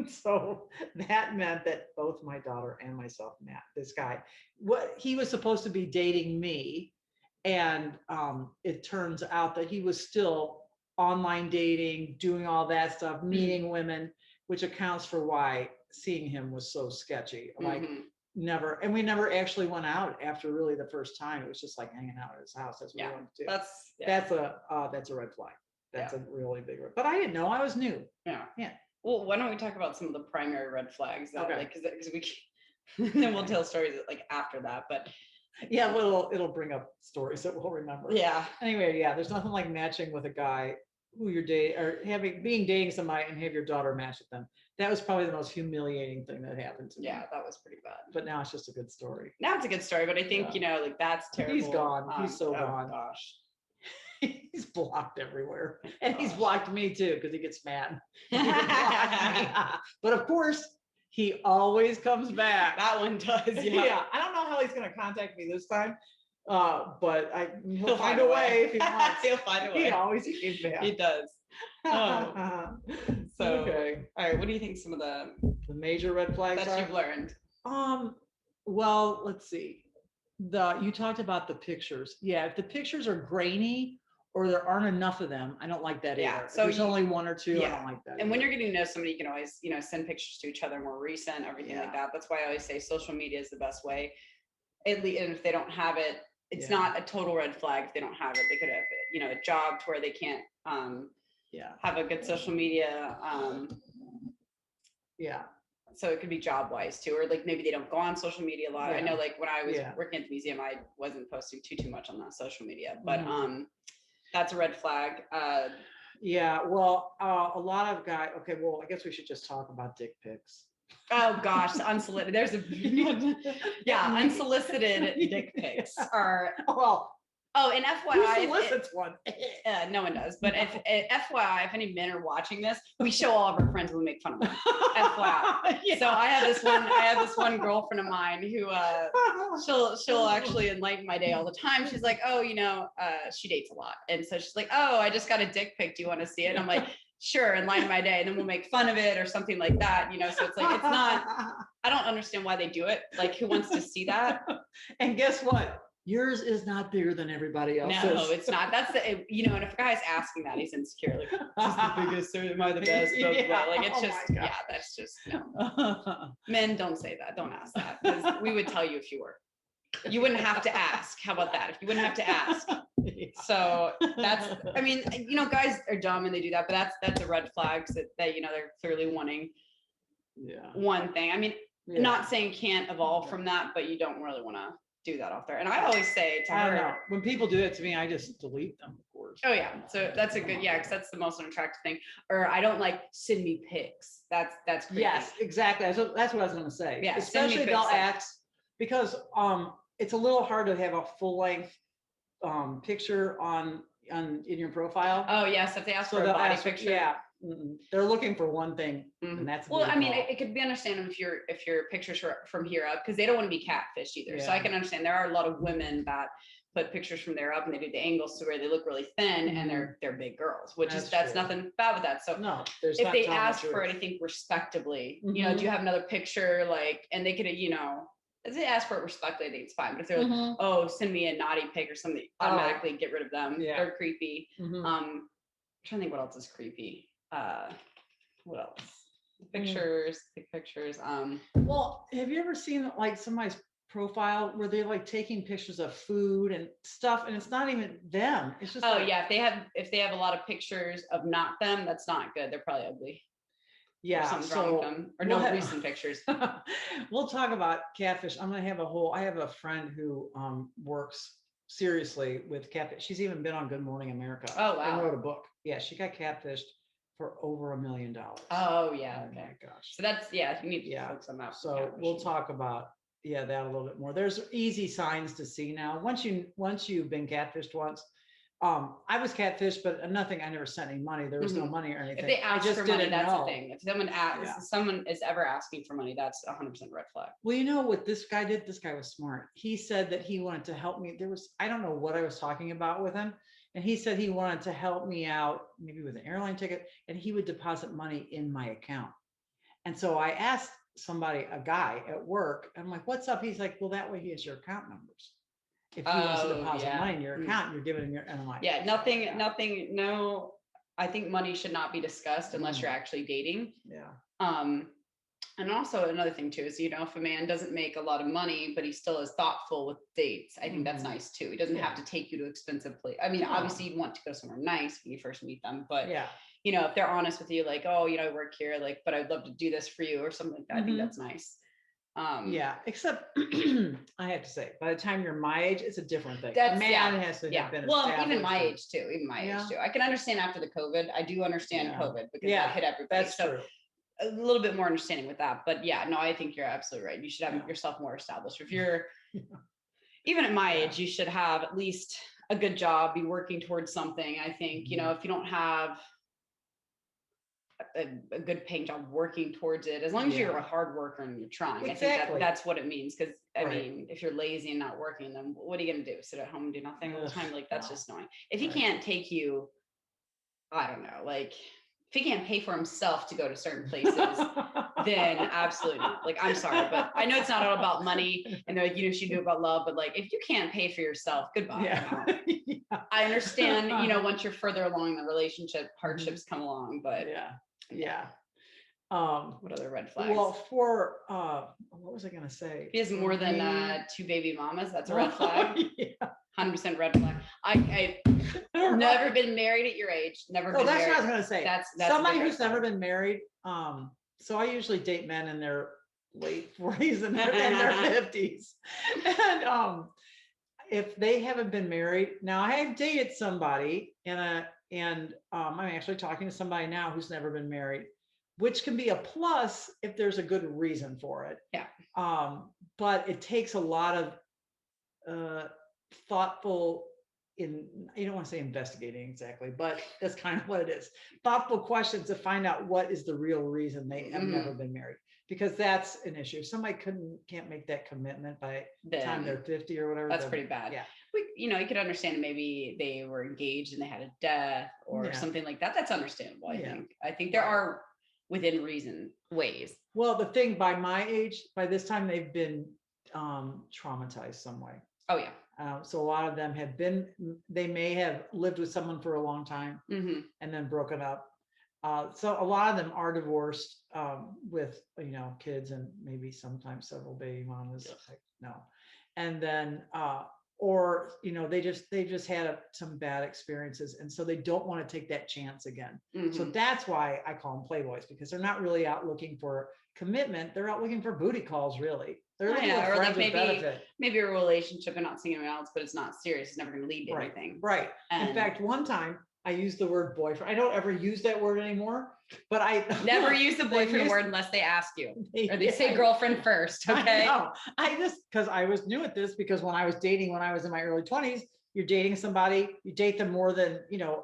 So that meant that both my daughter and myself met this guy. What he was supposed to be dating me. And it turns out that he was still online dating, doing all that stuff, meeting women, which accounts for why seeing him was so sketchy. Like never, and we never actually went out after really the first time. It was just like hanging out at his house. That's what we wanted to do. That's a red flag. That's a really big red. But I didn't know. I was new. Yeah. Yeah. Well, why don't we talk about some of the primary red flags that, like, because we then we'll tell stories like after that. But yeah, it'll bring up stories that we'll remember. Yeah. Anyway, yeah, there's nothing like matching with a guy who you're dating or dating somebody and have your daughter match with them. That was probably the most humiliating thing that happened to me. Yeah, that was pretty bad. But now it's just a good story. Now it's a good story, but I think, like that's terrible. He's gone. He's so gone. Gosh. He's blocked everywhere. And he's blocked me too, because he gets mad. But of course, he always comes back. That one does, yeah. I don't know how he's gonna contact me this time. But he'll find a way if he wants. He'll find a way. He always comes back. He does. So okay. All right, what do you think some of the major red flags that you've learned? Well, let's see. You talked about the pictures. Yeah, if the pictures are grainy or there aren't enough of them, I don't like that either. So there's only one or two, I don't like that. And when you're getting to know somebody, you can always, send pictures to each other more recent, everything like that. That's why I always say social media is the best way. At least, and if they don't have it, it's not a total red flag if they don't have it. They could have, a job to where they can't have a good social media. So it could be job wise too, or like maybe they don't go on social media a lot. I know, like when I was working at the museum, I wasn't posting too much on that social media, but that's a red flag. Well, a lot of guys. Okay, well, I guess we should just talk about dick pics. Oh gosh, unsolicited. There's unsolicited dick pics are Oh, and FYI, who solicits one? No one does. But if FYI, if any men are watching this, we show all of our friends when we make fun of them. FYI. So I have this one girlfriend of mine who she'll actually enlighten my day all the time. She's like, oh, she dates a lot, and so she's like, oh, I just got a dick pic. Do you want to see it? And I'm like, sure, enlighten my day, and then we'll make fun of it or something like that. So it's like, it's not. I don't understand why they do it. Like, who wants to see that? And guess what? Yours is not bigger than everybody else's. No, it's not. That's and if a guy's asking that, he's insecure. Like, this is the biggest, or am I the best? Like, it's just, that's just, no. Men don't say that. Don't ask that. Because we would tell you if you were. You wouldn't have to ask. How about that? If you wouldn't have to ask. So that's, guys are dumb and they do that, but that's a red flag that they're clearly wanting one thing. Not saying can't evolve from that, but you don't really want to do that off there. And I always say to her, I don't know. When people do it to me, I just delete them, of course. Oh yeah. So that's a good, because that's the most unattractive thing. Or I don't like send me pics. That's creepy. Yes, exactly. That's what I was gonna say. Yeah. Especially they'll ask because it's a little hard to have a full length picture in your profile. Oh yes, if they ask for a body picture. Yeah. They're looking for one thing, and that's it could be understandable if your pictures are from here up, because they don't want to be catfished either. So I can understand there are a lot of women that put pictures from there up and they do the angles to where they look really thin and they're big girls, which that's nothing bad with that. So no, if they ask for it, I think respectably, do you have another picture, like, and they could if they ask for it respectfully, I think it's fine. But if they're like, oh, send me a naughty pic or something, automatically get rid of them. They're creepy. I'm trying to think what else is creepy. What else? Pictures, big pictures. Well, have you ever seen like somebody's profile where they're like taking pictures of food and stuff, and it's not even them? It's just if they have a lot of pictures of not them, that's not good. They're probably ugly. Yeah, something's wrong with them, or no recent pictures. We'll talk about catfish. I have a friend who works seriously with catfish. She's even been on Good Morning America. Oh wow. And wrote a book. Yeah, she got catfished for over $1 million. Oh yeah. Okay. Oh my gosh. So that's you need to focus on that. So we'll talk about that a little bit more. There's easy signs to see now. Once you've been catfished once. I was catfished, but I never sent any money. There was no money or anything. If they ask for money, that's the thing. If someone is ever asking for money, that's 100% red flag. Well, what this guy did? This guy was smart. He said that he wanted to help me. I don't know what I was talking about with him. and he said he wanted to help me out, maybe with an airline ticket, and he would deposit money in my account. And so I asked somebody, a guy at work, I'm like, what's up? He's like, well, that way he has your account numbers. If he wants to deposit money in your account, you're giving him your, and I'm like, yeah, nothing, no, I think money should not be discussed unless you're actually dating. Yeah. And also another thing too is, if a man doesn't make a lot of money, but he still is thoughtful with dates, I think that's nice too. He doesn't have to take you to expensive place. I mean, obviously you'd want to go somewhere nice when you first meet them, but yeah, if they're honest with you, like, oh, I work here, like, but I'd love to do this for you or something like that. I think that's nice. Yeah, except I have to say, by the time you're my age, it's a different thing. That's, a man has to have been even my age too. I can understand after the COVID. I do understand COVID because that hit everybody. That's true. A little bit more understanding with that, but yeah, no, I think you're absolutely right. You should have yourself more established. If you're even at my age, you should have at least a good job, be working towards something. I think, if you don't have a good paying job working towards it, as long as you're a hard worker and you're trying, exactly. I think that's what it means. Because I mean, if you're lazy and not working, then what are you going to do? Sit at home and do nothing all the time? Like, that's just annoying. If he can't take you, I don't know, like, if he can't pay for himself to go to certain places, then absolutely not. Like, I'm sorry, but I know it's not all about money and like, you should do it about love, but like, if you can't pay for yourself, goodbye. Yeah. I understand, once you're further along in the relationship, hardships come along, but yeah. What other red flags? Well, for what was I going to say? If he has more than 2 baby mamas, that's a red flag. 100% red flag. I've never been married at your age. Never been married. That's what I was going to say. That's somebody who's never been married. So I usually date men in their late 40s and their 50s. And if they haven't been married, now I have dated somebody and I'm actually talking to somebody now who's never been married, which can be a plus if there's a good reason for it. Yeah. But it takes a lot of thoughtful, you don't want to say investigating exactly, but that's kind of what it is. Thoughtful questions to find out what is the real reason they have never been married, because that's an issue. If somebody can't make that commitment by the time they're 50 or whatever. That's pretty bad. Yeah. You could understand maybe they were engaged and they had a death or something like that. That's understandable. I think there are within reason ways. Well, the thing by my age, by this time they've been traumatized some way. Oh yeah. So a lot of them they may have lived with someone for a long time and then broken up. So a lot of them are divorced with, kids and maybe sometimes several baby mamas. No. And then, or, they just had some bad experiences. And so they don't want to take that chance again. So that's why I call them playboys, because they're not really out looking for commitment. They're out looking for booty calls, really. They're looking for friends with benefit. Maybe a relationship and not seeing anyone else, but it's not serious. It's never going to lead to anything. Right. In fact, one time I used the word boyfriend. I don't ever use that word anymore, but I never use the boyfriend word unless they ask you or they say girlfriend first. Okay. Because I was new at this, because when I was dating, when I was in my early 20s, you're dating somebody, you date them more than,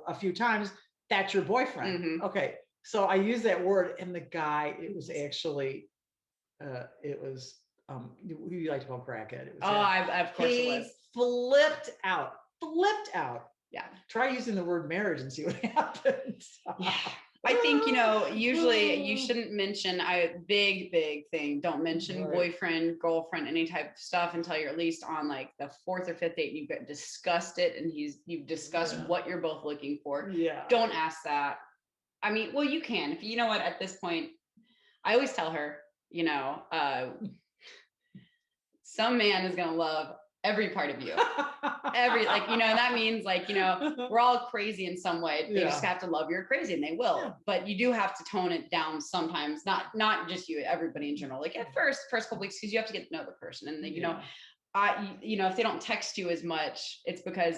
a few times. That's your boyfriend. Okay. So I used that word, and the guy, it was actually, who you like to call crackhead. It was of course it was. Flipped out. Yeah. Try using the word marriage and see what happens. Yeah. I think, usually you shouldn't mention big thing. Don't mention boyfriend, girlfriend, any type of stuff until you're at least on like the 4th or 5th date and you've discussed it and you've discussed what you're both looking for. Yeah. Don't ask that. I mean, well, you can, if you know what, at this point, I always tell her, some man is going to love every part of you. And that means we're all crazy in some way. They just have to love you're crazy, and they will. Yeah. But you do have to tone it down sometimes, not just you, everybody in general. Like at first couple weeks, because you have to get to know the person. And if they don't text you as much, it's because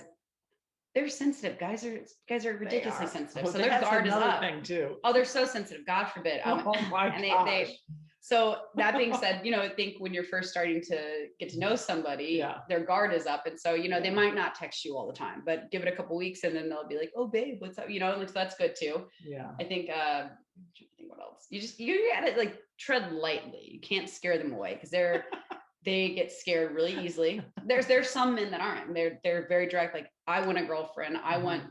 they're sensitive. Guys are ridiculously sensitive. So their guard is up. Thing too. Oh, they're so sensitive. God forbid. Oh my gosh. So that being said, I think when you're first starting to get to know somebody, their guard is up. And so, they might not text you all the time, but give it a couple weeks and then they'll be like, oh babe, what's up? So that's good too. Yeah. I think, what else? You gotta tread lightly. You can't scare them away because they get scared really easily. There's some men that aren't. They're very direct. Like, I want a girlfriend. I want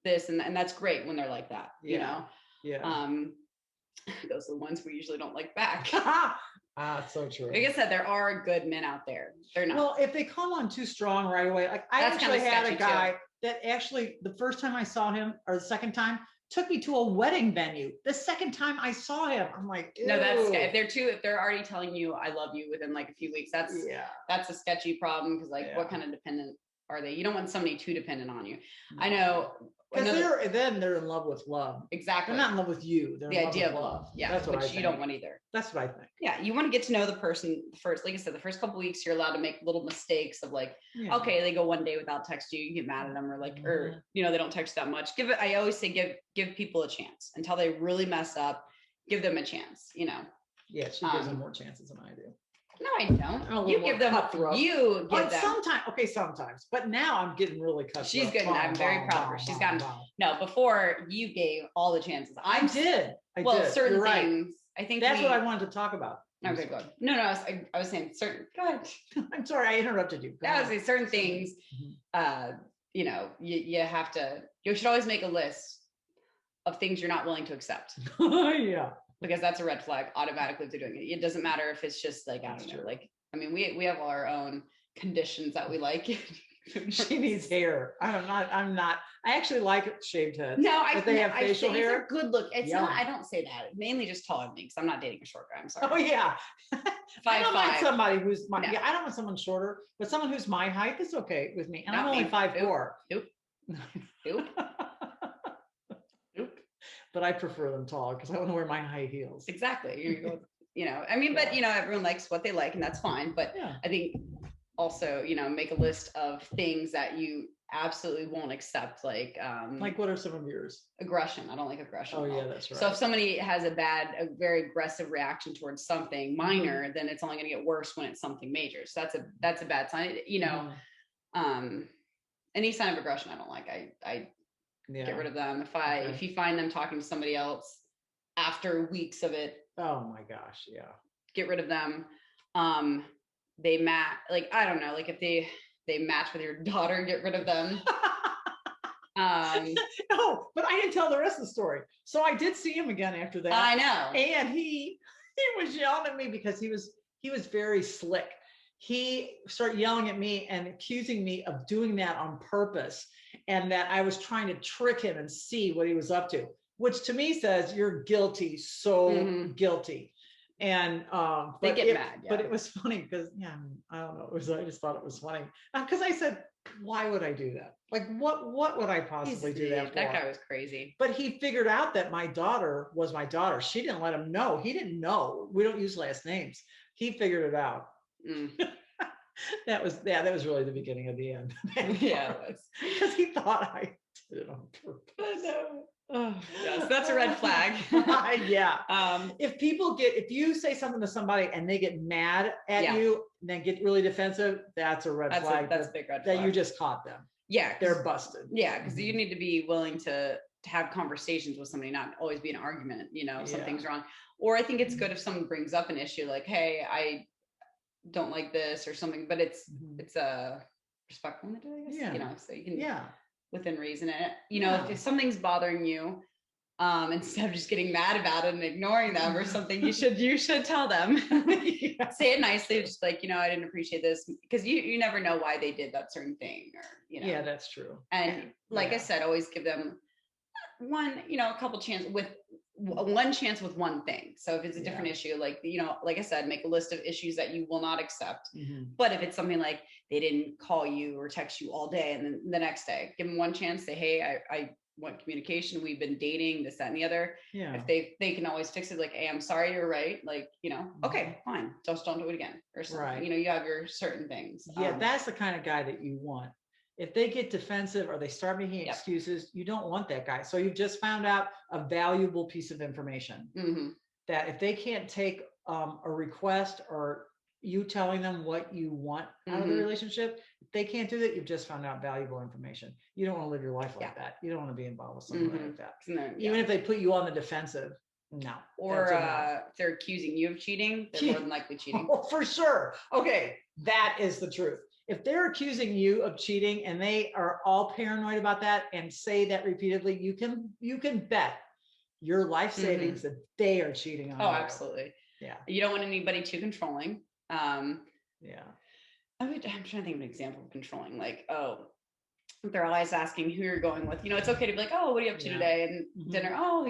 this, and that's great when they're like that. You know. Yeah. Those are the ones we usually don't like back. So true. Like I said, there are good men out there. They're not. Well, if they come on too strong right away, like I That's actually kinda had a sketchy, guy that actually the first time I saw him, or the second time, took me to a wedding venue. The second time I saw him, I'm like, no, that's ew. if they're already telling you I love you within like a few weeks, that's a sketchy problem, because like what kind of dependent are they? You don't want somebody too dependent on you. No. I know, because they're in love with love. Exactly. They're not in love with you. They're the in idea love of with love. Yeah, that's what which you don't want either. That's what I think. Yeah, you want to get to know the person first. Like I said, the first couple of weeks, you're allowed to make little mistakes of like, okay, they go one day without text you get mad at them, or like, or you know, they don't text that much. I always say give people a chance until they really mess up. Give them a chance. You know. Yeah, she gives them more chances than I do. No, I don't. You give them you give them sometimes, but now I'm getting really cut. She's good. I'm very proud of her. She's gotten no. Before you gave all the chances. I did. Certain things. I think that's what I wanted to talk about. Okay, good. No, I was saying certain. Go ahead. I'm sorry, I interrupted you. I was saying certain things. You know, you have to. You should always make a list of things you're not willing to accept. Yeah. Because that's a red flag automatically if they're doing it. It doesn't matter if it's just like, I don't know, like, I mean, we have our own conditions that we like. She needs hair. I'm not. I actually like shaved heads. No, they have facial hair. It's a good look. It's not, I don't say that. Mainly just taller than me, because I'm not dating a short guy. I'm sorry. Oh yeah. 5'5". I don't mind somebody who's my, I don't want someone shorter, but someone who's my height is okay with me. And I'm only 5'4". Nope. But I prefer them tall because I want to wear my high heels. Exactly. You know, I mean, but you know, everyone likes what they like, and that's fine. But I think also, you know, make a list of things that you absolutely won't accept. Like what are some of yours? Aggression. I don't like aggression. Oh yeah, that's right. So if somebody has a very aggressive reaction towards something minor, then it's only going to get worse when it's something major. So that's a bad sign. You know, any sign of aggression I don't like. I get rid of them. If you find them talking to somebody else after weeks of it, oh my gosh, get rid of them. They match, like, I don't know, like if they match with your daughter, get rid of them. No, but I didn't tell the rest of the story. So I did see him again after that. I know. And he was yelling at me because he was very slick. He started yelling at me and accusing me of doing that on purpose, and that I was trying to trick him and see what he was up to, which to me says you're guilty, so guilty. And they get mad. But it was funny because I don't know. I just thought it was funny because I said, why would I do that? Like, what would I possibly do that for? That guy was crazy. But he figured out that my daughter was my daughter. She didn't let him know. He didn't know. We don't use last names. He figured it out. That was really the beginning of the end. Yeah, it was. Because he thought I did it on purpose. No. Oh, yes, that's a red flag. Yeah. If you say something to somebody and they get mad at you and then get really defensive, that's a red flag. That's a big red flag. That you just caught them. Yeah. They're busted. Yeah, because you need to be willing to have conversations with somebody, not always be an argument, you know, something's wrong. Or I think it's good if someone brings up an issue like, hey, I don't like this or something, but it's a respectful, I guess. You know, so you can within reason. And you know, if something's bothering you, instead of just getting mad about it and ignoring them or something, you should tell them. Say it nicely, just like, you know, I didn't appreciate this, because you never know why they did that certain thing, or you know. Yeah, that's true. And like I said, always give them a couple chances with one chance with one thing. So if it's a different issue, like, you know, like I said, make a list of issues that you will not accept. But if it's something like they didn't call you or text you all day, and then the next day, give them one chance, say, hey, I want communication. We've been dating, this, that, and the other. Yeah. If they can always fix it, like, hey, I'm sorry, you're right. Like, you know, okay, fine. Just don't do it again or something. Right. You know, you have your certain things. Yeah, that's the kind of guy that you want. If they get defensive or they start making excuses, you don't want that guy. So you've just found out a valuable piece of information that if they can't take a request or you telling them what you want out of the relationship, if they can't do that, you've just found out valuable information. You don't want to live your life like that. You don't want to be involved with someone like that. Even if they put you on the defensive, No. Or if they're accusing you of cheating, they're more than likely cheating. Oh, for sure. Okay, that is the truth. If they're accusing you of cheating and they are all paranoid about that and say that repeatedly, you can bet your life savings that they are cheating on you. Oh, absolutely. Yeah. You don't want anybody too controlling. Yeah. I'm trying to think of an example of controlling. Like, they're always asking who you're going with. It's okay to be like, oh, what are you up to today? And dinner. Oh,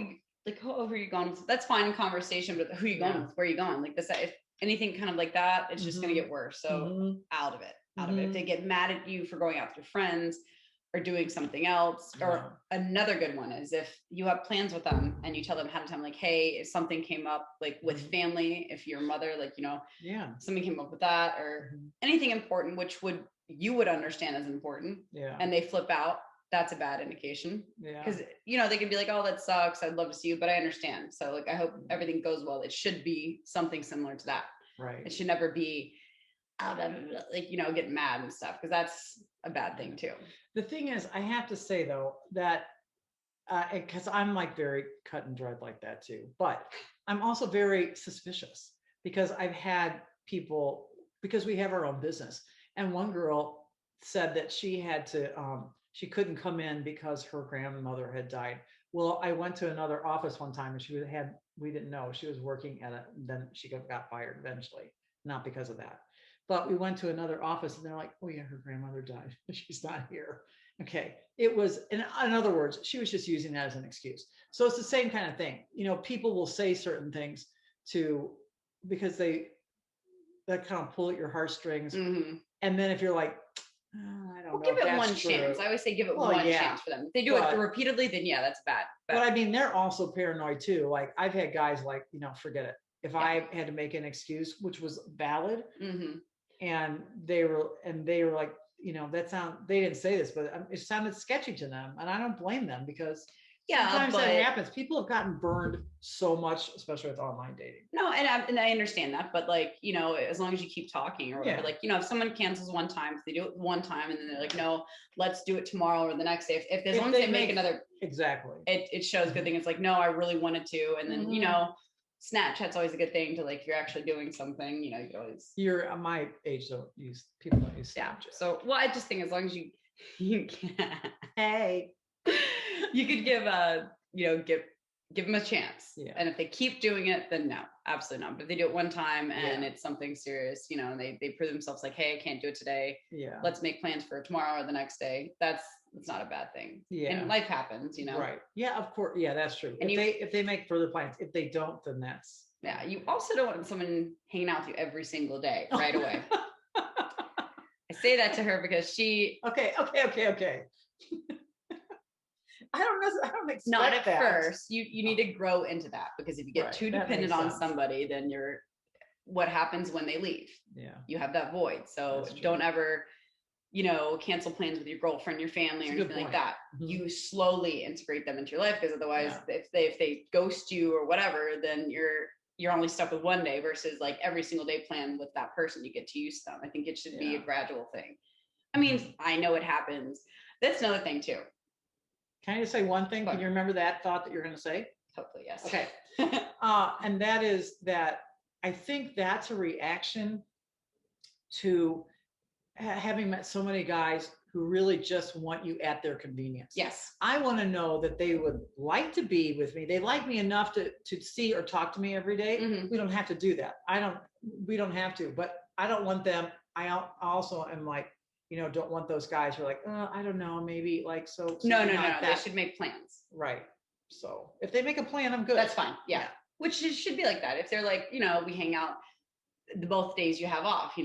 like, who are you going with? That's fine in conversation, but who are you going with? Where are you going? Like this, if anything kind of like that, it's just going to get worse. So out of it. If they get mad at you for going out with your friends or doing something else, or another good one is if you have plans with them and you tell them ahead of time, like, hey, if something came up, like with family, if your mother, like, something came up with that or anything important, which you would understand as important, and they flip out, that's a bad indication. Because they can be like, oh, that sucks, I'd love to see you, but I understand, so like I hope everything goes well. It should be something similar to that, right? It should never be like getting mad and stuff, because that's a bad thing too. The thing is, I have to say though that because I'm like very cut and dried like that too, but I'm also very suspicious because I've had people, because we have our own business, and one girl said that she had to she couldn't come in because her grandmother had died. Well, I went to another office one time and we didn't know she was working then she got fired eventually, not because of that. But we went to another office and they're like, oh yeah, her grandmother died. She's not here. Okay. It was, in other words, she was just using that as an excuse. So it's the same kind of thing. People will say certain things because that kind of pull at your heartstrings. And then if you're like, oh, I don't know. Give it one chance. I always say give it one chance for them. If they do it repeatedly, then yeah, that's bad. But I mean, they're also paranoid too. Like I've had guys like, forget it. If I had to make an excuse, which was valid, and they were like, they didn't say this, but it sounded sketchy to them, and I don't blame them, because sometimes that happens. People have gotten burned so much, especially with online dating. No, and I understand that, but like, as long as you keep talking or whatever, like, if someone cancels one time, if they do it one time and then they're like, no, let's do it tomorrow or the next day. If as long as they make another, it shows good thing. It's like, no, I really wanted to, and then Snapchat's always a good thing to, like, if you're actually doing something, you can always. You're my age, people don't use Snapchat. Yeah. So, well, I just think as long as you can, hey, you could give them a chance. Yeah. And if they keep doing it, then no, absolutely not. But if they do it one time and it's something serious, and they prove themselves like, hey, I can't do it today. Yeah. Let's make plans for tomorrow or the next day. It's not a bad thing. Yeah. And life happens, Right. Yeah, of course. Yeah, that's true. And if they make further plans, if they don't, then that's. Yeah. You also don't want someone hanging out with you every single day right away. I say that to her because she. Okay. I don't expect not at first. You need to grow into that, because if you get too dependent on somebody, then what happens when they leave? Yeah. You have that void. So don't ever, cancel plans with your girlfriend, your family, or anything like that. You slowly integrate them into your life, because otherwise if they ghost you or whatever, then you're only stuck with one day versus like every single day plan with that person. You get to use them. I think it should be a gradual thing. I mean, I know it happens. That's another thing too. Can I just say one thing? Can you remember that thought that you're going to say? Hopefully, yes. Okay. And that is that I think that's a reaction to having met so many guys who really just want you at their convenience. Yes. I want to know that they would like to be with me. They like me enough to see or talk to me every day. We don't have to do that. We don't have to, but I don't want them. I also am like, don't want those guys who are like, I don't know, maybe like, so. No. They should make plans. Right. So if they make a plan, I'm good. That's fine. Yeah. Which should be like that. If they're like, we hang out the both days you have off, you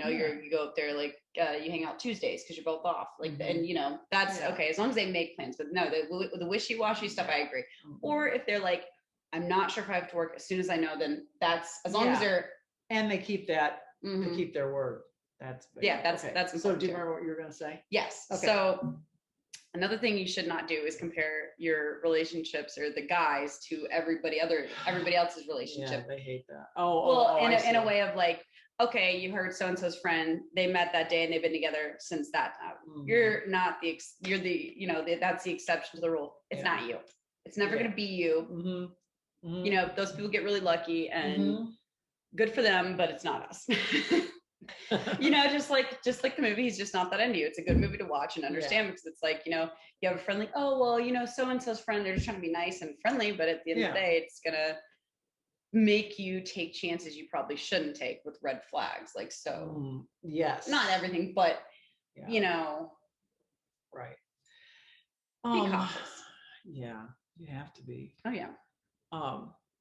go up there, like, you hang out Tuesdays because you're both off. Like, and that's okay. As long as they make plans, but no, the wishy-washy stuff, I agree. Or if they're like, I'm not sure if I have to work as soon as I know, then that's, as long as they're. And they keep that, they keep their word. That's that's so do you remember what you were going to say? Yes. Okay. So another thing you should not do is compare your relationships or the guys to everybody else's relationship. Yeah, they hate that. In a way of like, okay, you heard so-and-so's friend, they met that day and they've been together since that time. You're not that's the exception to the rule. It's not you. It's never going to be you. You know, those people get really lucky and good for them, but it's not us. You know, just like the movie, he's just not that into you. It's a good movie to watch and understand because it's like, you know, you have a friend like, oh, well, you know, so-and-so's friend, they're just trying to be nice and friendly, but at the end of the day, it's gonna make you take chances you probably shouldn't take with red flags. Like, so yes, not everything, but you know, right. Be cautious. Yeah, you have to be. Oh yeah.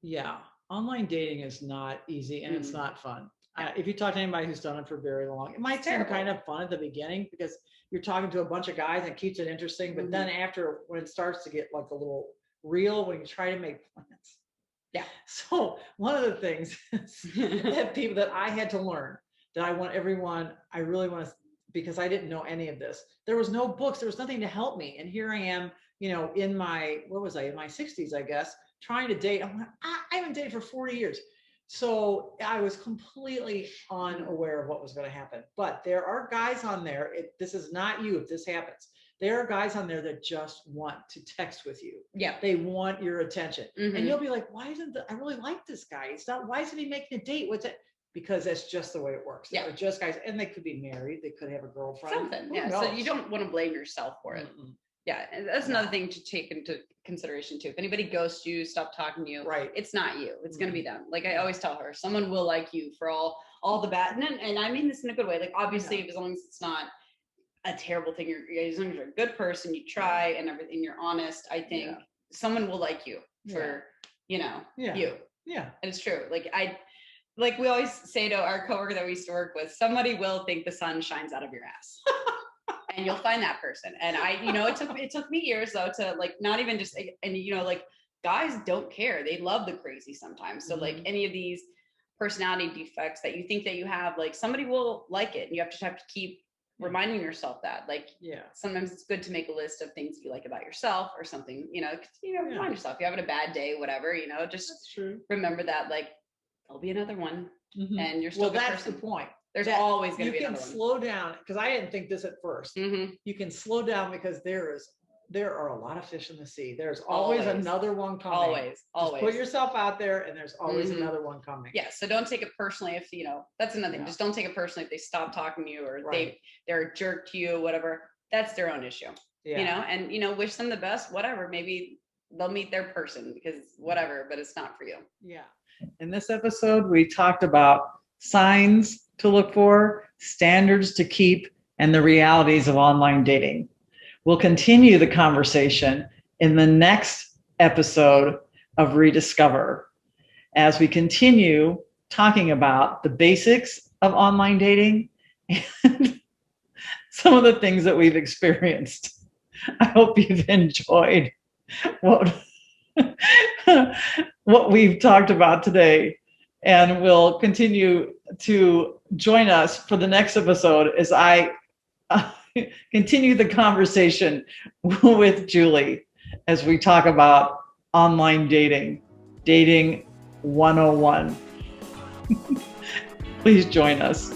Yeah, online dating is not easy and it's not fun. If you talk to anybody who's done it for very long, it might seem kind of fun at the beginning because you're talking to a bunch of guys and it keeps it interesting. But then after, when it starts to get like a little real, when you try to make plans. Yeah. So one of the things that I had to learn that I want everyone, I really want to, because I didn't know any of this. There was no books. There was nothing to help me. And here I am, you know, in my, what was I, in my 60s, I guess, trying to date. I'm like, I haven't dated for 40 years. So I was completely unaware of what was going to happen. But there are guys on there. This is not you if this happens. There are guys on there that just want to text with you. Yeah. They want your attention. And you'll be like, why isn't I really like this guy? It's not, why isn't he making a date? What's it? Because that's just the way it works. They're just guys, and they could be married. They could have a girlfriend. Something. Yeah. So you don't want to blame yourself for it. Yeah. And that's another thing to take into consideration too. If anybody ghosts you, stop talking to you, it's not you. It's going to be them. Like I always tell her, someone will like you for all the bad. And I mean this in a good way. Like obviously, as long as it's not a terrible thing, as long as you're a good person, you try and everything, you're honest, I think someone will like you for, you know, you. Yeah. And it's true. Like we always say to our coworker that we used to work with, somebody will think the sun shines out of your ass. And you'll find that person. And you know, it took me years though to like, not even just, and you know, like guys don't care. They love the crazy sometimes. So like any of these personality defects that you think that you have, like somebody will like it. And you have to keep reminding yourself that, like, sometimes it's good to make a list of things you like about yourself or something, you know, remind yourself, you're having a bad day, whatever, you know, just remember that, like, there'll be another one and you're still a good person. The point. There's always going to be another one. You can slow down, because I didn't think this at first. You can slow down because there are a lot of fish in the sea. There's always another one coming. Always. Just put yourself out there and there's always another one coming. Yeah. So don't take it personally if, you know, that's another thing. Just don't take it personally if they stop talking to you or they're a jerk to you, whatever. That's their own issue. You know, and, you know, wish them the best, whatever. Maybe they'll meet their person because whatever, but it's not for you. Yeah. In this episode, we talked about signs to look for, standards to keep, and the realities of online dating. We'll continue the conversation in the next episode of Rediscover as we continue talking about the basics of online dating and some of the things that we've experienced. I hope you've enjoyed what we've talked about today, and will continue to join us for the next episode as I continue the conversation with Julie as we talk about online dating 101. Please join us.